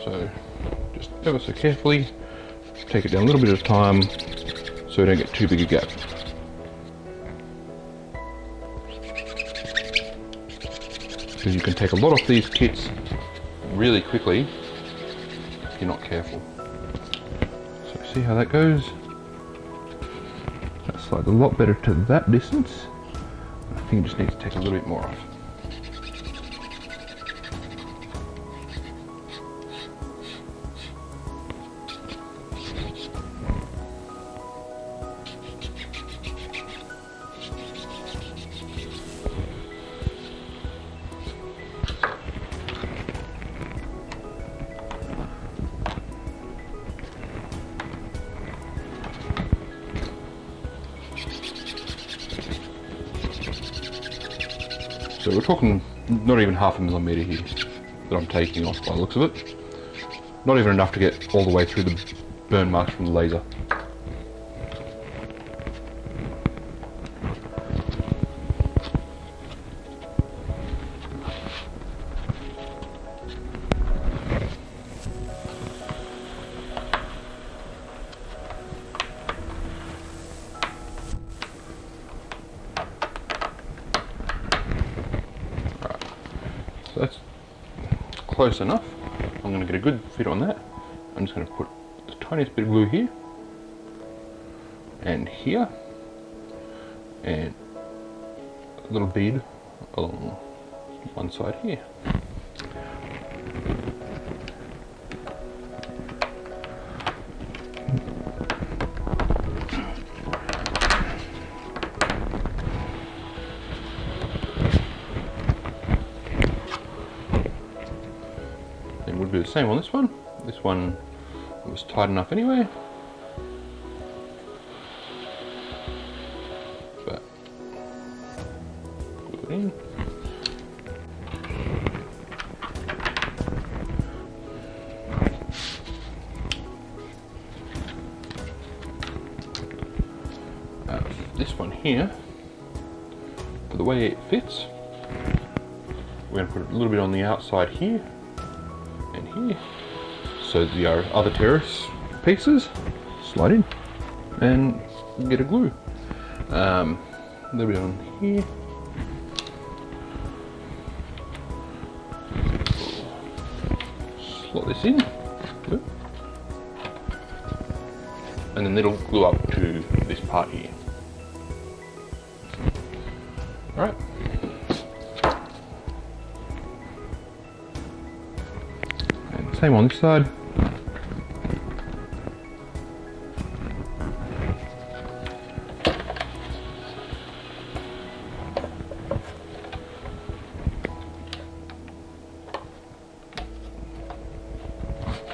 So just ever so carefully take it down a little bit at a time so we don't get too big a gap. Because you can take a lot off these kits really quickly if you're not careful. So see how that goes? That slides a lot better to that distance. I think it just needs to take a little bit more off. So we're talking not even 0.5 millimeter here that I'm taking off by the looks of it. Not even enough to get all the way through the burn marks from the laser. So that's close enough. I'm going to get a good fit on that. I'm just going to put the tiniest bit of glue here and here and a little bead along one side here. It would be the same on this one. This one was tight enough anyway. But glue it in. this one here, for the way it fits, we're going to put a little bit on the outside here and here, so the other terrace pieces slide in and get a glue. A little bit on here. Slot this in. And then it'll glue up to this part here. Alright. And same on this side.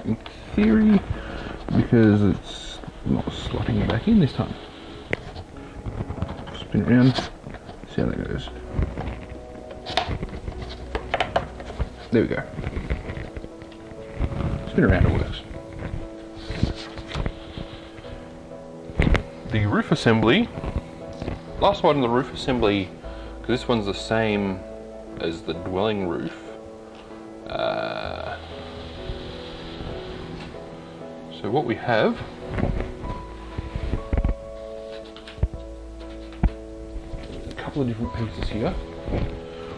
In theory, because it's not slotting back in this time. Spin it around, see how that goes. There we go. Spin around, it works. The roof assembly, last one in the roof assembly, because this one's the same as the dwelling roof. So what we have a couple of different pieces here.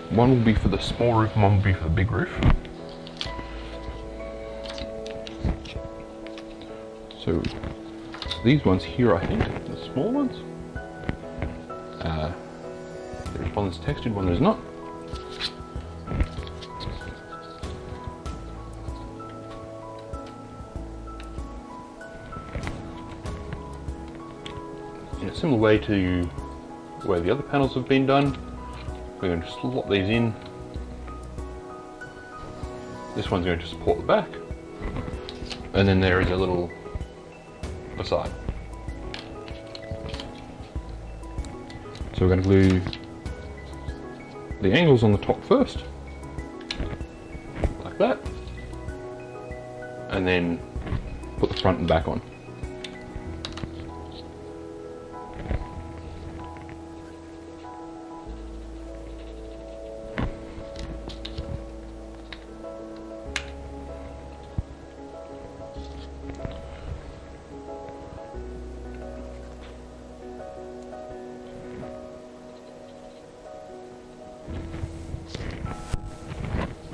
One will be for the small roof and one will be for the big roof. So these ones here, I think, the small ones. There's one that's textured, one that's not. In a similar way to where the other panels have been done, we're going to slot these in. This one's going to support the back, and then there is a little aside. So we're going to glue the angles on the top first, like that, and then put the front and back on.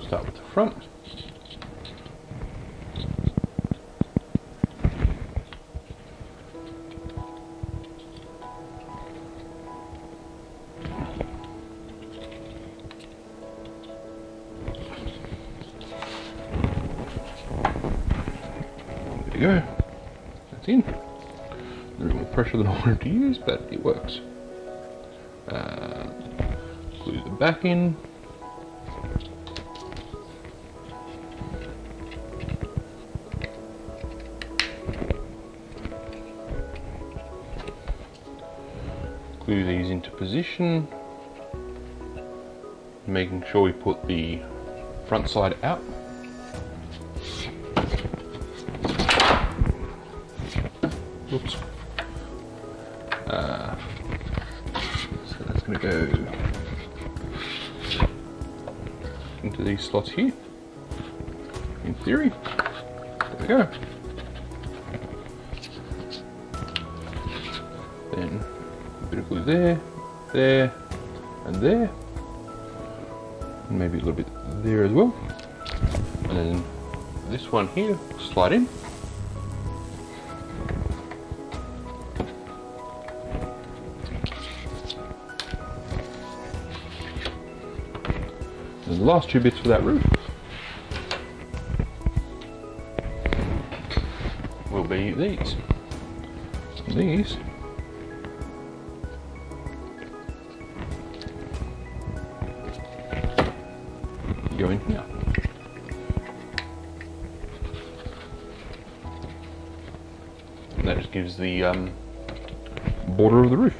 Start with the front. There we go. That's in. A little more pressure than I wanted to use, but it works. Glue the back in. Glue these into position, making sure we put the front side out. Oops. So that's going to go into these slots here, in theory. There we go. Then a bit of glue there, there, and there. And maybe a little bit there as well. And then this one here, slide in. And the last two bits for that roof will be these. And these go in here. And that just gives the border of the roof.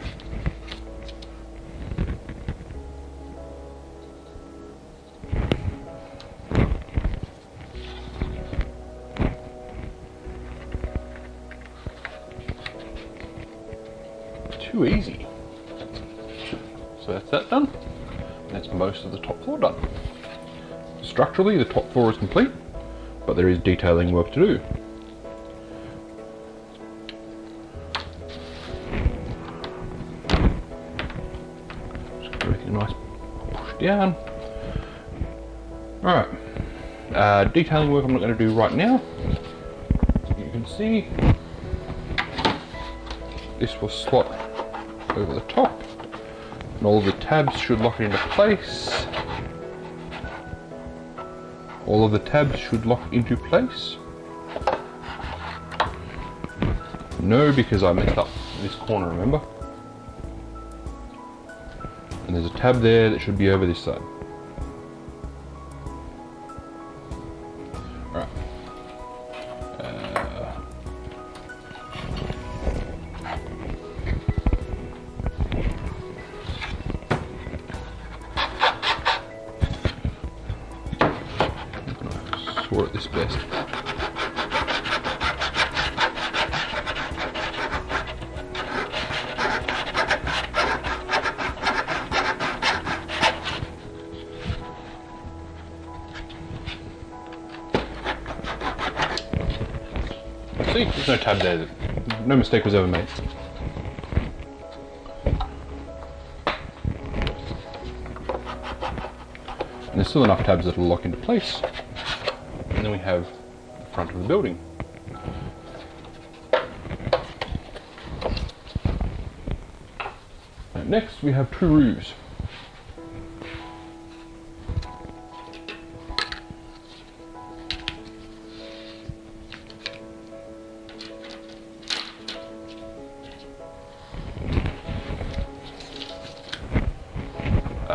Too easy. So that's that done. That's most of the top floor done. Structurally, the top floor is complete, but there is detailing work to do. Just get everything nice pushed down. Alright, detailing work I'm not going to do right now. You can see this will slot over the top, and all of the tabs should lock it into place. All of the tabs should lock into place. No, because I messed up this corner, remember? And there's a tab there that should be over this side. Alright. Sort this best. See, there's no tab there. No mistake was ever made. And there's still enough tabs that will lock into place. And then we have the front of the building. And next we have two roofs.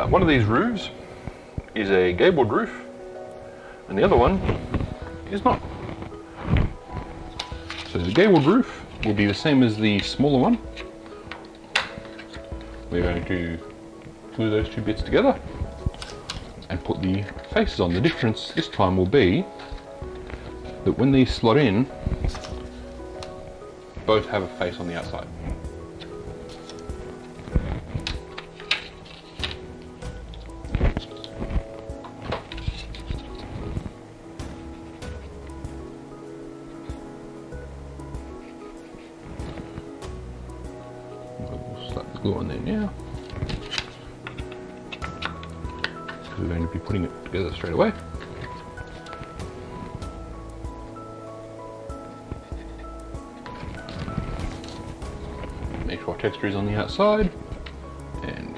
One of these roofs is a gabled roof, and the other one is not. So the gabled roof will be the same as the smaller one. We're going to glue those two bits together and put the faces on. The difference this time will be that when these slot in, both have a face on the outside. Glue on there now, because we're going to be putting it together straight away. Make sure our texture is on the outside and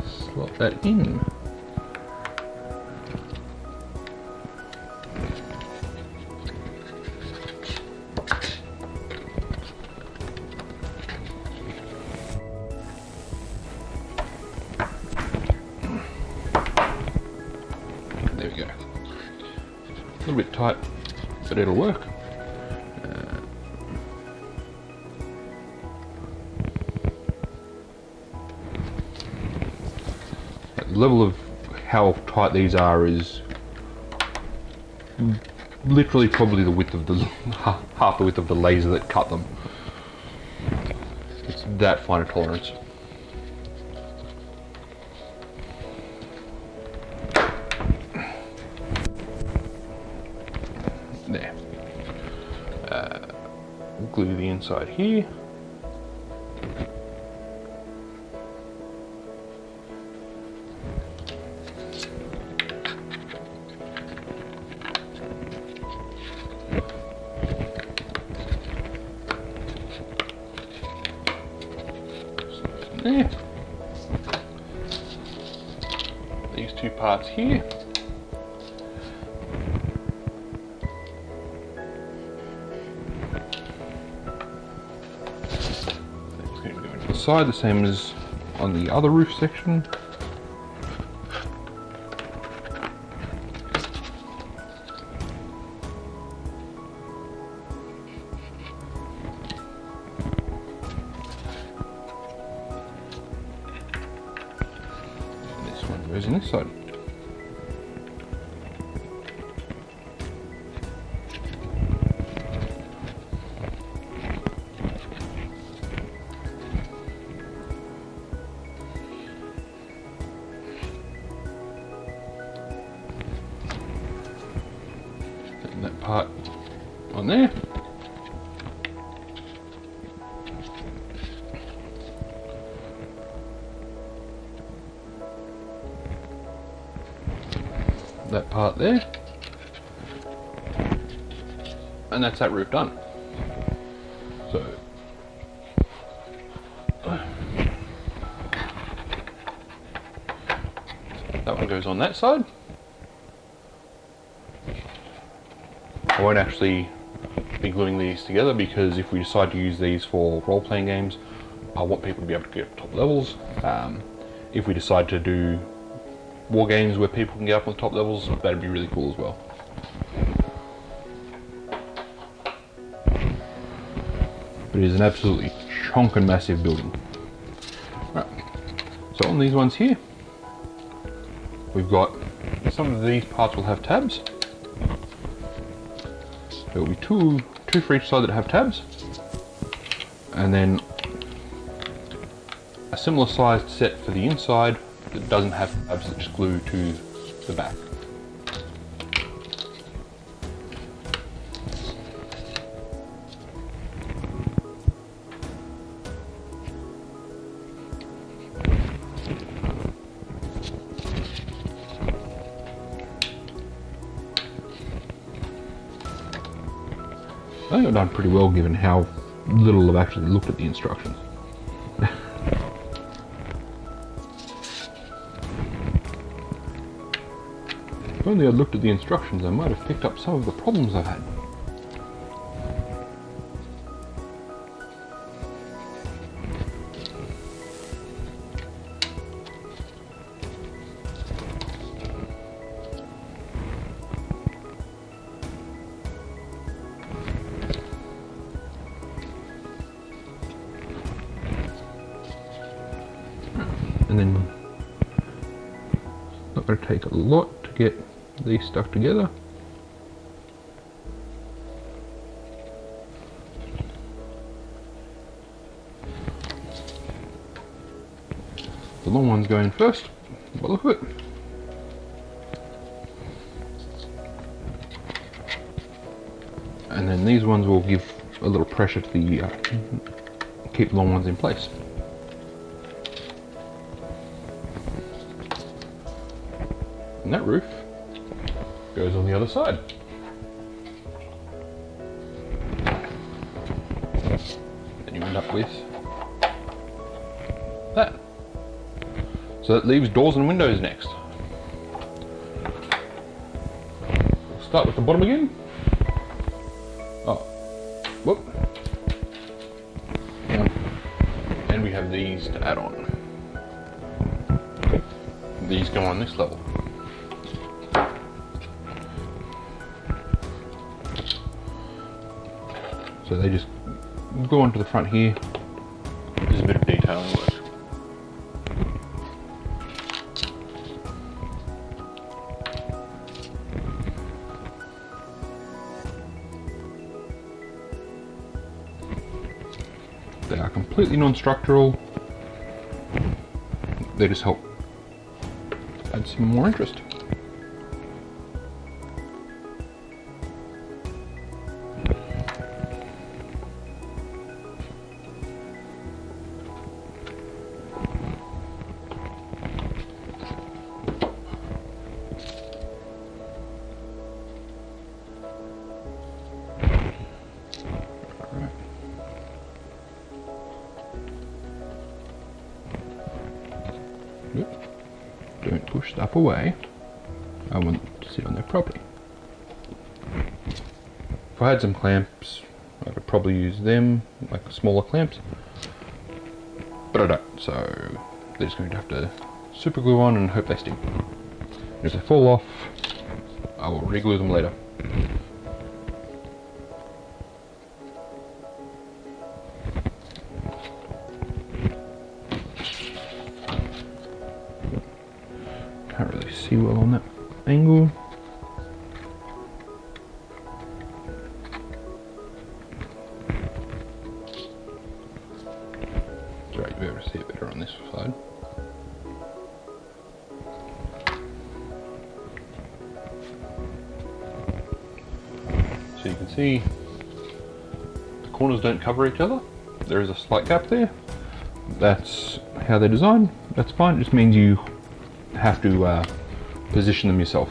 slot that in. There we go. A little bit tight, but it'll work. The level of how tight these are is literally probably the width of the half the width of the laser that cut them. It's that fine a tolerance. There. We'll glue the inside here. There. These two parts here. It's going to go into the side, the same as on the other roof section. Goes on this side. one there. That part there. And that's that roof done. So that one goes on that side. I won't actually be gluing these together because if we decide to use these for role-playing games, I want people to be able to get top levels. If we decide to do war games where people can get up on the top levels, that'd be really cool as well. But it is an absolutely chonkin' massive building. Right. So on these ones here, we've got some of these parts will have tabs. There will be two for each side that have tabs, and then a similar sized set for the inside that doesn't have tabs that just glue to the back. I think I've done pretty well given how little I've actually looked at the instructions. If only I'd looked at the instructions, I might have picked up some of the problems I've had. And then it's not going to take a lot to get these stuck together. The long one's going first, by the look of it. And then these ones will give a little pressure to the keep the long ones in place. And that roof goes on the other side. And you end up with that. So that leaves doors and windows next. We'll start with the bottom again. Oh, whoop. And we have these to add on. These go on this level. So they just go onto the front here. There's a bit of detailing work. They are completely non-structural. They just help add some more interest. Don't push stuff away. I want it to sit on there properly. If I had some clamps, I could probably use them, like smaller clamps. But I don't, so they're just going to have to super glue on and hope they stick. If they fall off, I will re-glue them later. Can't really see well on that angle. Sorry, you'll be able to see it better on this side. So you can see corners don't cover each other. There is a slight gap there. That's how they're designed. That's fine. It just means you have to position them yourself.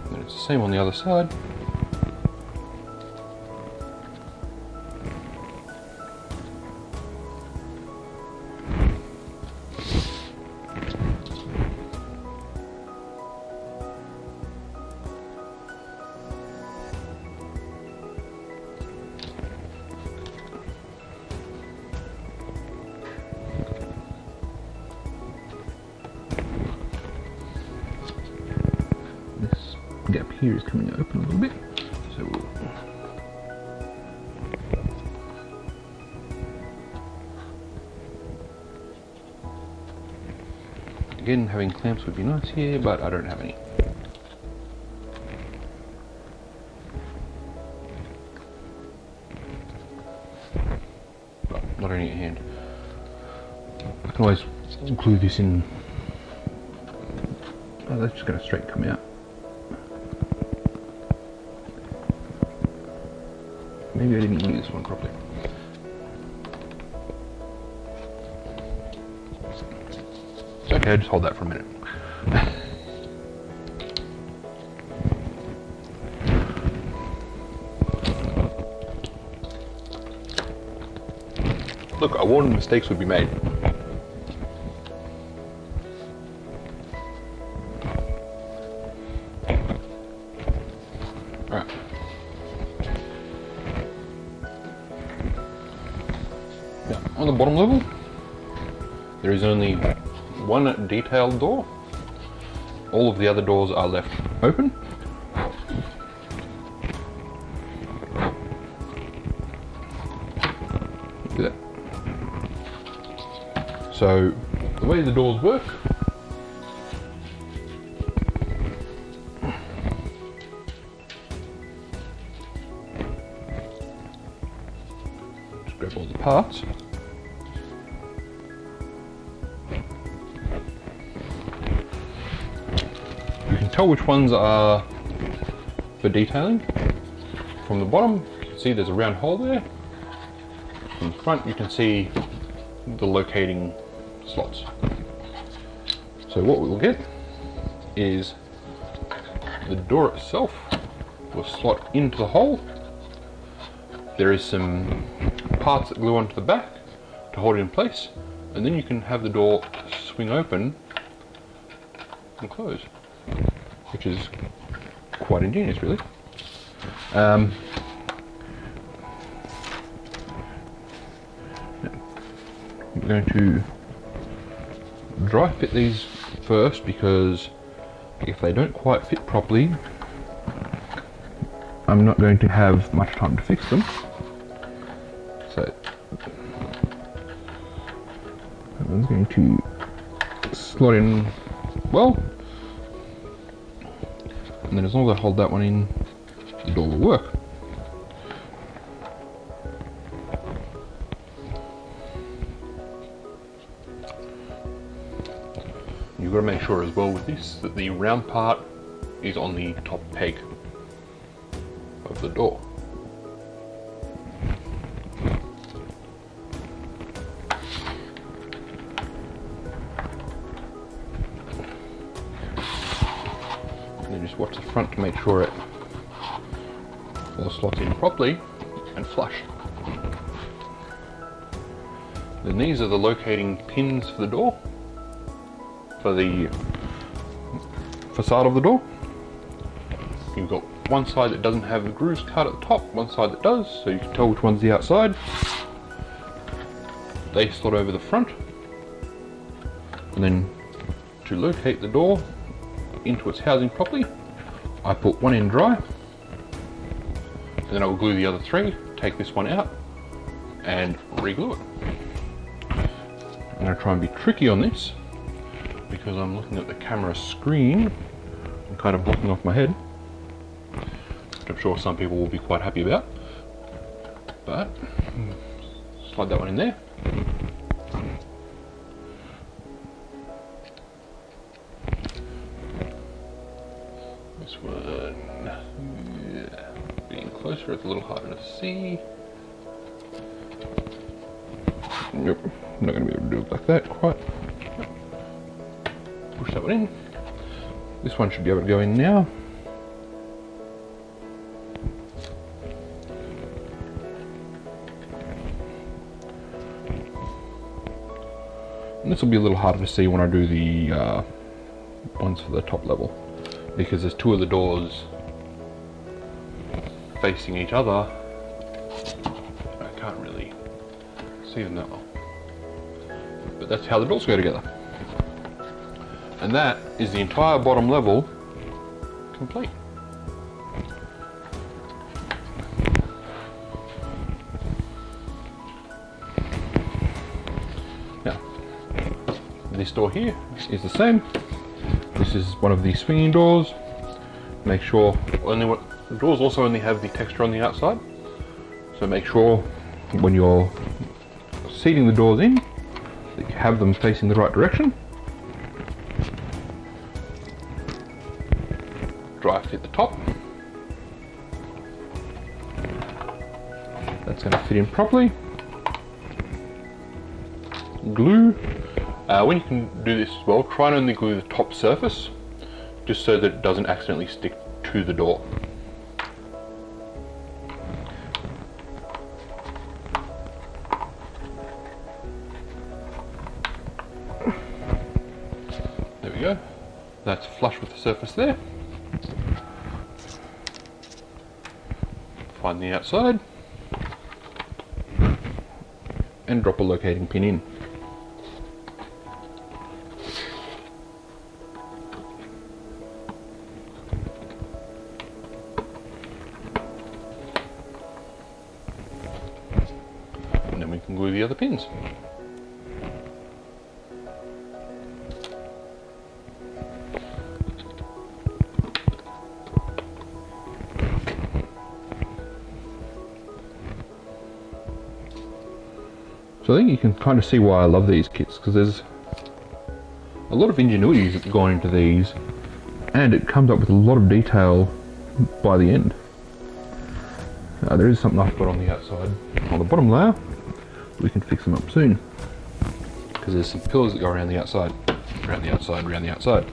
And it's the same on the other side. Gap here is coming open a little bit, so we'll again, having clamps would be nice here, but I don't have any. Well, not any at hand. I can always glue this in. Oh, that's just going to straight come out. Maybe I didn't use this one properly. It's okay, just hold that for a minute. Look, I warned mistakes would be made. Alright. Now, on the bottom level, there is only one detailed door. All of the other doors are left open. Look at that. So, the way the doors work, just grab all the parts. You can tell which ones are for detailing. From the bottom, you can see there's a round hole there. From the front, you can see the locating slots. So what we will get is the door itself will slot into the hole. There is some parts that glue onto the back to hold it in place, and then you can have the door swing open and close, which is quite ingenious, really. I'm going to dry fit these first, because if they don't quite fit properly, I'm not going to have much time to fix them. So I'm going to slot in well, and then as long as I hold that one in, the door will work. You've got to make sure as well with this that the round part is on the top peg of the door. And then just watch the front to make sure it all slots in properly and flush. Then these are the locating pins for the door, for the facade of the door. You've got one side that doesn't have the grooves cut at the top, one side that does, so you can tell which one's the outside. They slot over the front, and then to locate the door into its housing properly, I put one in dry, and then I will glue the other three, take this one out, and re-glue it. I'm going to try and be tricky on this, because I'm looking at the camera screen and kind of blocking off my head, which I'm sure some people will be quite happy about. But slide that one in there. This one, yeah, getting closer, it's a little harder to see. Nope, not going to be able to do it like that quite. Push that one in. This one should be able to go in now. And this will be a little harder to see when I do the ones for the top level, because there's two of the doors facing each other. I can't really see them that well. But that's how the doors go together. And that is the entire bottom level complete. Now, this door here is the same. This is one of the swinging doors. Make sure the doors also only have the texture on the outside. So make sure when you're seating the doors in that you have them facing the right direction. Dry fit the top. That's going to fit in properly. Glue. When you can do this as well, try and only glue the top surface, just so that it doesn't accidentally stick to the door. There we go. That's flush with the surface there. Find the outside and drop a locating pin in. And then we can glue the other pins. So I think you can kind of see why I love these kits, because there's a lot of ingenuity that's gone into these, and it comes up with a lot of detail by the end. There is something I've got on the outside, on the bottom layer. We can fix them up soon, because there's some pillars that go around the outside, around the outside, around the outside.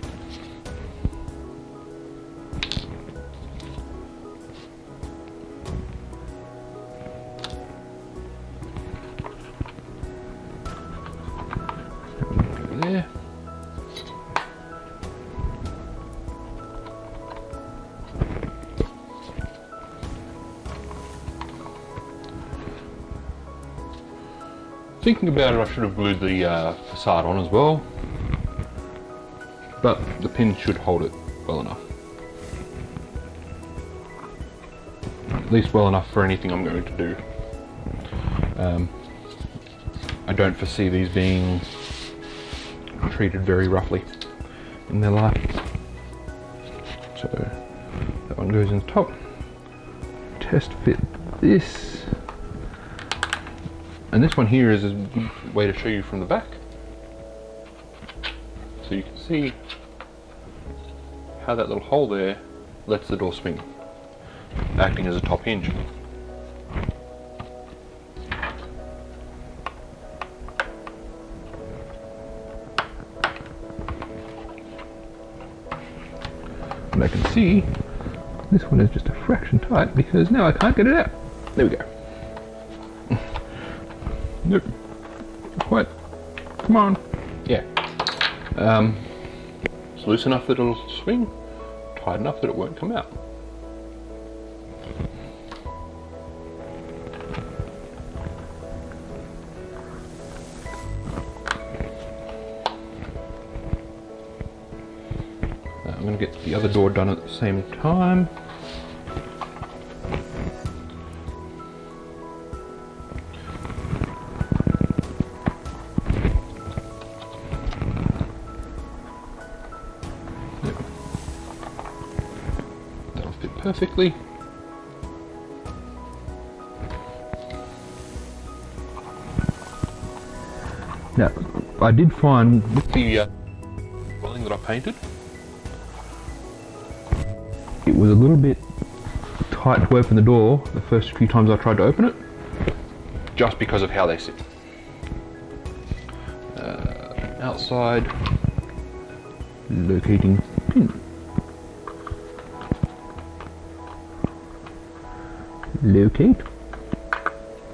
There. Thinking about it, I should have glued the facade on as well, but the pin should hold it well enough. At least well enough for anything I'm going to do. I don't foresee these being treated very roughly in their life. So that one goes in the top. Test fit this. And this one here is a good way to show you from the back. So you can see how that little hole there lets the door swing, acting as a top hinge. And I can see this one is just a fraction tight because now I can't get it out. There we go. Nope. Not quite. Come on. Yeah. It's loose enough that it'll swing, tight enough that it won't come out. I'm going to get the other door done at the same time. That'll fit perfectly. Now, I did find with the dwelling that I painted, it was a little bit tight to open the door the first few times I tried to open it, just because of how they sit. Outside, locating pin. Locate.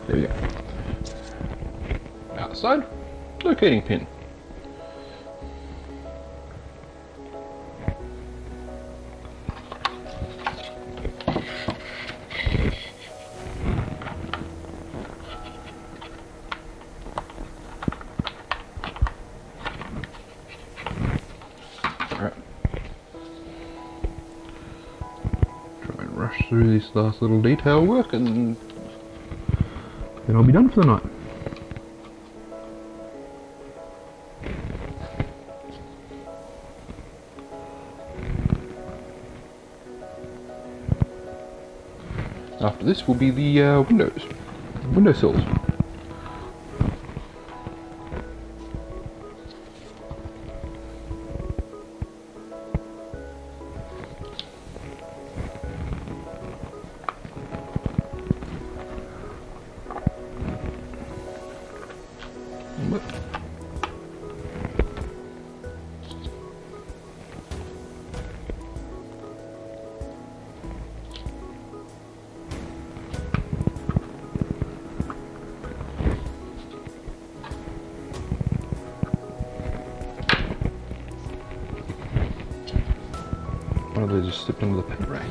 There we go. Outside, locating pin. Alright. Try and rush through this last little detail work and then I'll be done for the night. After this will be the windowsills. One of those just slipped into the paint rack.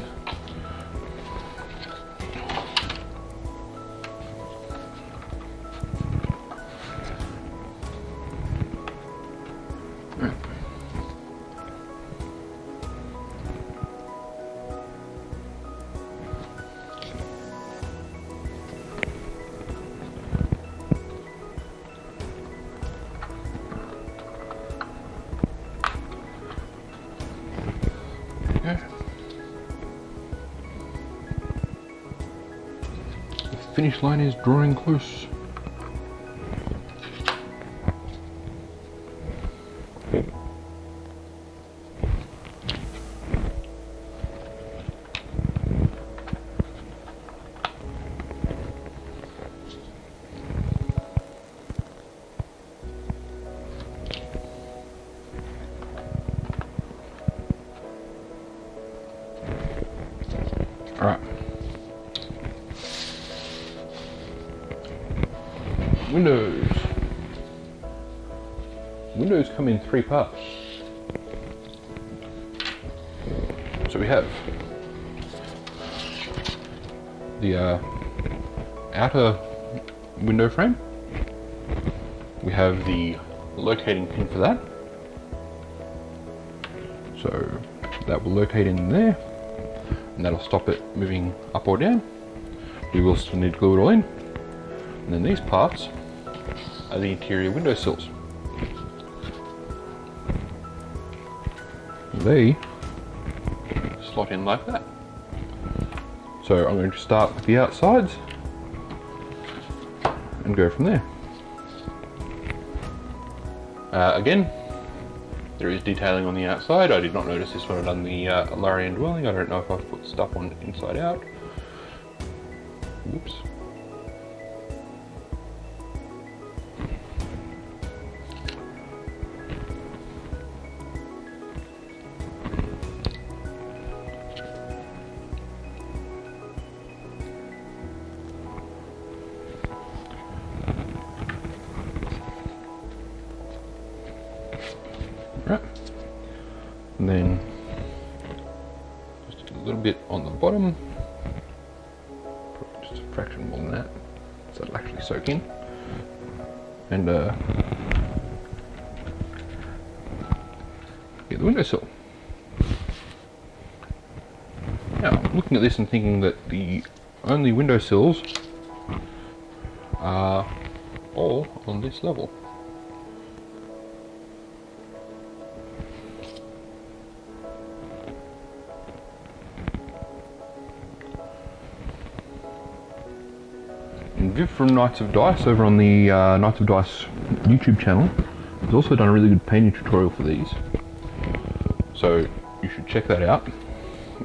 Right. The finish line is drawing close. All right. Windows. Windows come in 3 parts. So we have the outer window frame. We have the locating pin for that. So that will locate in there, and that'll stop it moving up or down. We will still need to glue it all in. And then these parts are the interior windowsills. They slot in like that. So I'm going to start with the outsides and go from there. Again, there is detailing on the outside. I did not notice this when I've done the Ilarian dwelling. I don't know if I've put stuff on inside out. Whoops. Right. And then just a little bit on the bottom, probably just a fraction more than that, so it'll actually soak in. And get the windowsill. Now, I'm looking at this and thinking that the only windowsills are all on this level. And Viv from Knights of Dice over on the Knights of Dice YouTube channel has also done a really good painting tutorial for these. So you should check that out.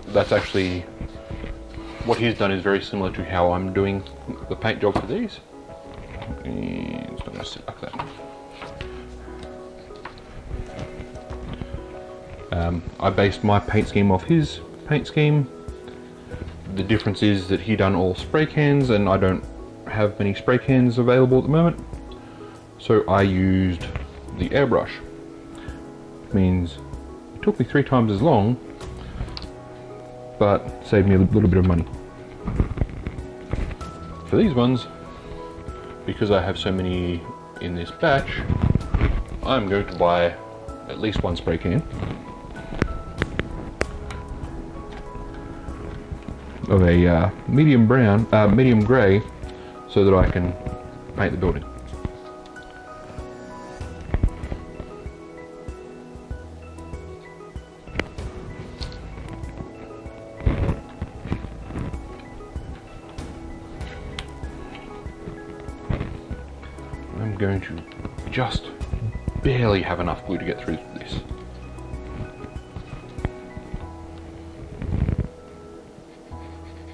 that's actually what he's done is very similar to how I'm doing the paint job for these. And it's not going to sit like that. I based my paint scheme off his paint scheme. The difference is that he done all spray cans and I don't have many spray cans available at the moment. So I used the airbrush. Means it took me 3 times as long, but saved me a little bit of money. For these ones, because I have so many in this batch, I'm going to buy at least 1 spray can of a medium grey, so that I can paint the building. I'm going to just barely have enough glue to get through this.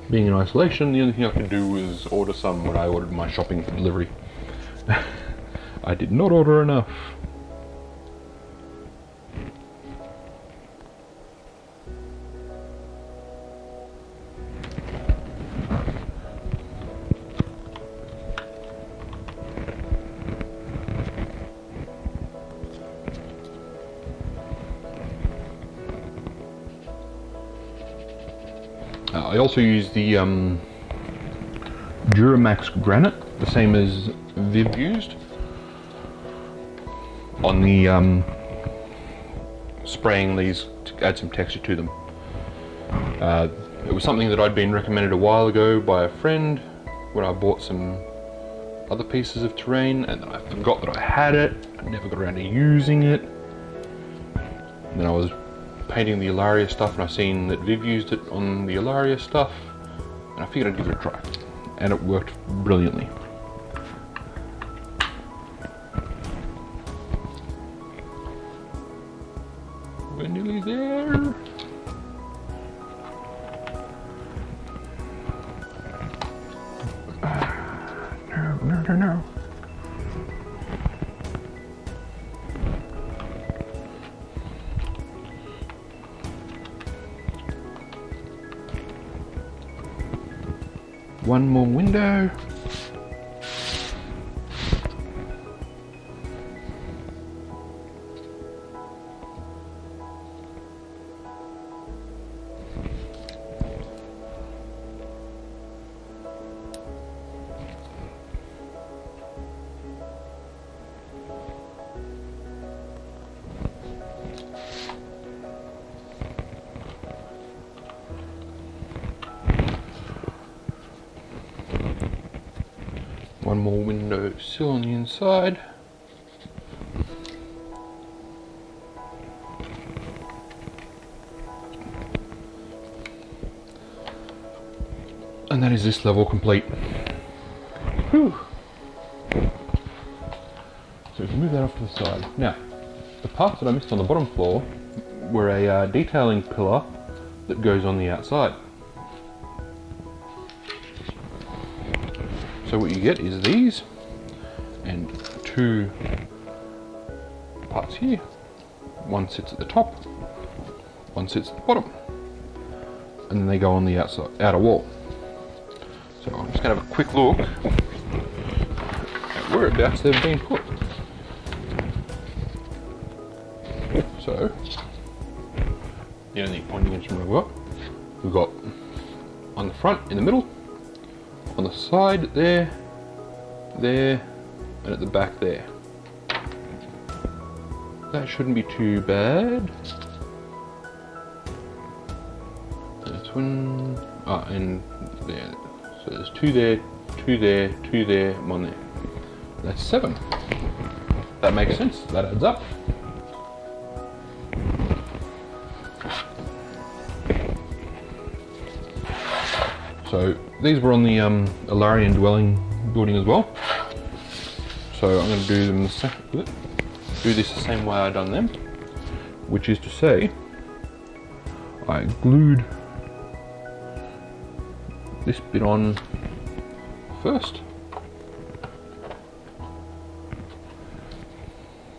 Being in isolation, the only thing I could do was order some when I ordered my shopping for delivery. I did not order enough. I also use the Duramax granite, the same as Viv used, on the spraying these to add some texture to them. It was something that I'd been recommended a while ago by a friend when I bought some other pieces of terrain, and then I forgot that I had it. I never got around to using it. And then I was painting the Elaria stuff and I seen that Viv used it on the Elaria stuff, and I figured I'd give it a try, and it worked brilliantly. We're nearly there. No. One more window. One more window sill on the inside. And that is this level complete. Whew. So we can move that off to the side. Now, the parts that I missed on the bottom floor were a detailing pillar that goes on the outside. So what you get is these, and 2 parts here. One sits at the top, one sits at the bottom, and then they go on the outer wall. So I'm just going to have a quick look at whereabouts they've been put. So, the only pointing instrument we've got on the front, in the middle, on the side there, and at the back there. That shouldn't be too bad. This one, and there. So there's 2 there, 2 there, 2 there, 1 there. That's 7. That makes sense. That adds up. So these were on the Elarian dwelling building as well. So I'm going to do them do this the same way I done them, which is to say, I glued this bit on first.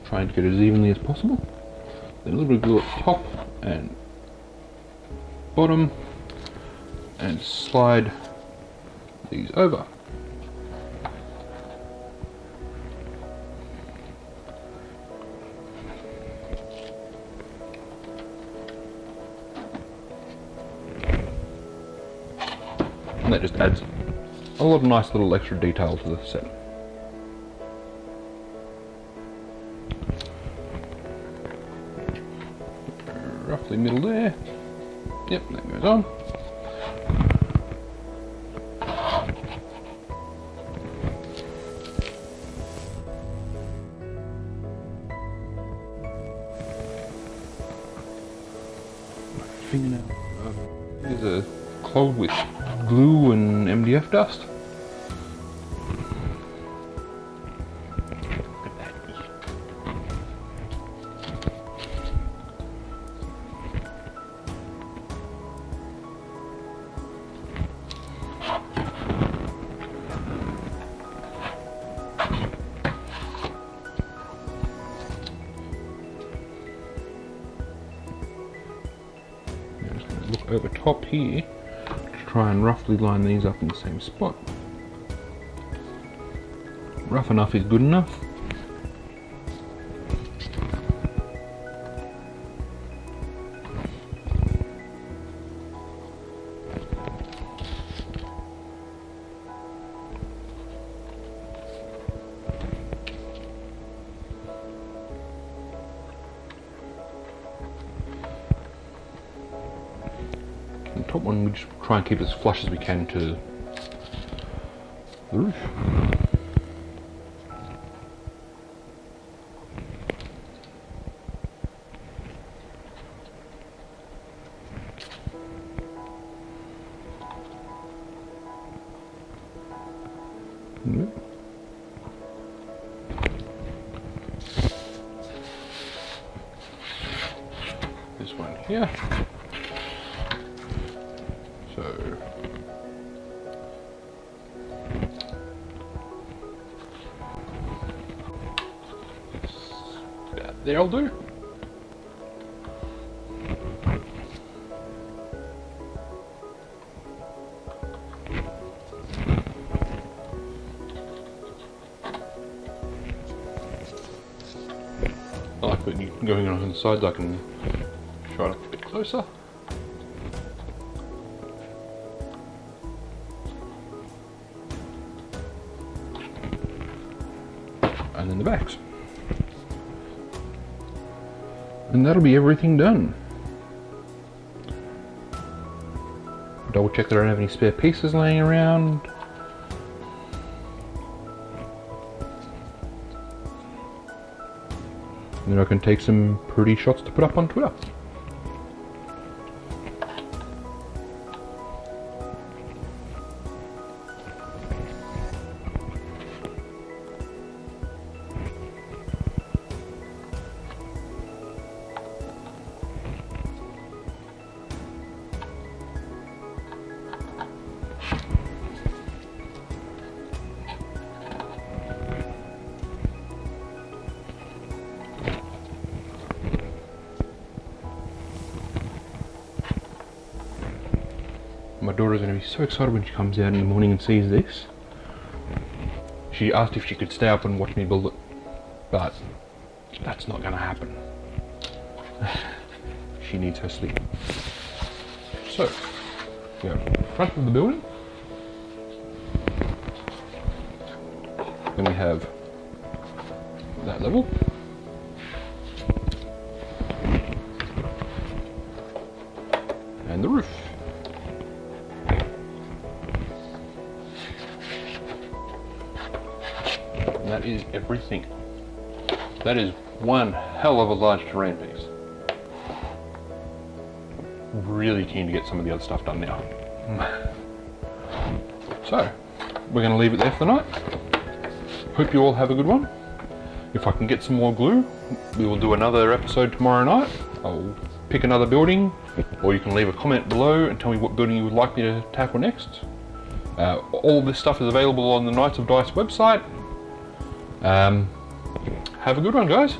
Trying to get it as evenly as possible. Then a little bit of glue at the top and bottom, and slide these over. And that just adds a lot of nice little extra detail to the set. Roughly middle there. Yep, that goes on. Fingernail. These are clogged with glue and MDF dust. Look at that. Look over top here to try and roughly line these up in the same spot. Rough enough is good enough. The top one, we just try and keep it as flush as we can to the roof. This one here. So about there'll do. I like putting going on the sides. I can try it up a bit closer. And then the backs. And that'll be everything done. Double check that I don't have any spare pieces laying around. And then I can take some pretty shots to put up on Twitter. My daughter's going to be so excited when she comes out in the morning and sees this. She asked if she could stay up and watch me build it, but that's not going to happen. She needs her sleep. So, we go front of the building. Then we have that level. And the roof. And that is everything. That is one hell of a large terrain piece. Really keen to get some of the other stuff done now. So, we're going to leave it there for the night. Hope you all have a good one. If I can get some more glue, we will do another episode tomorrow night. I'll pick another building, or you can leave a comment below and tell me what building you would like me to tackle next. All this stuff is available on the Knights of Dice website. Have a good one, guys.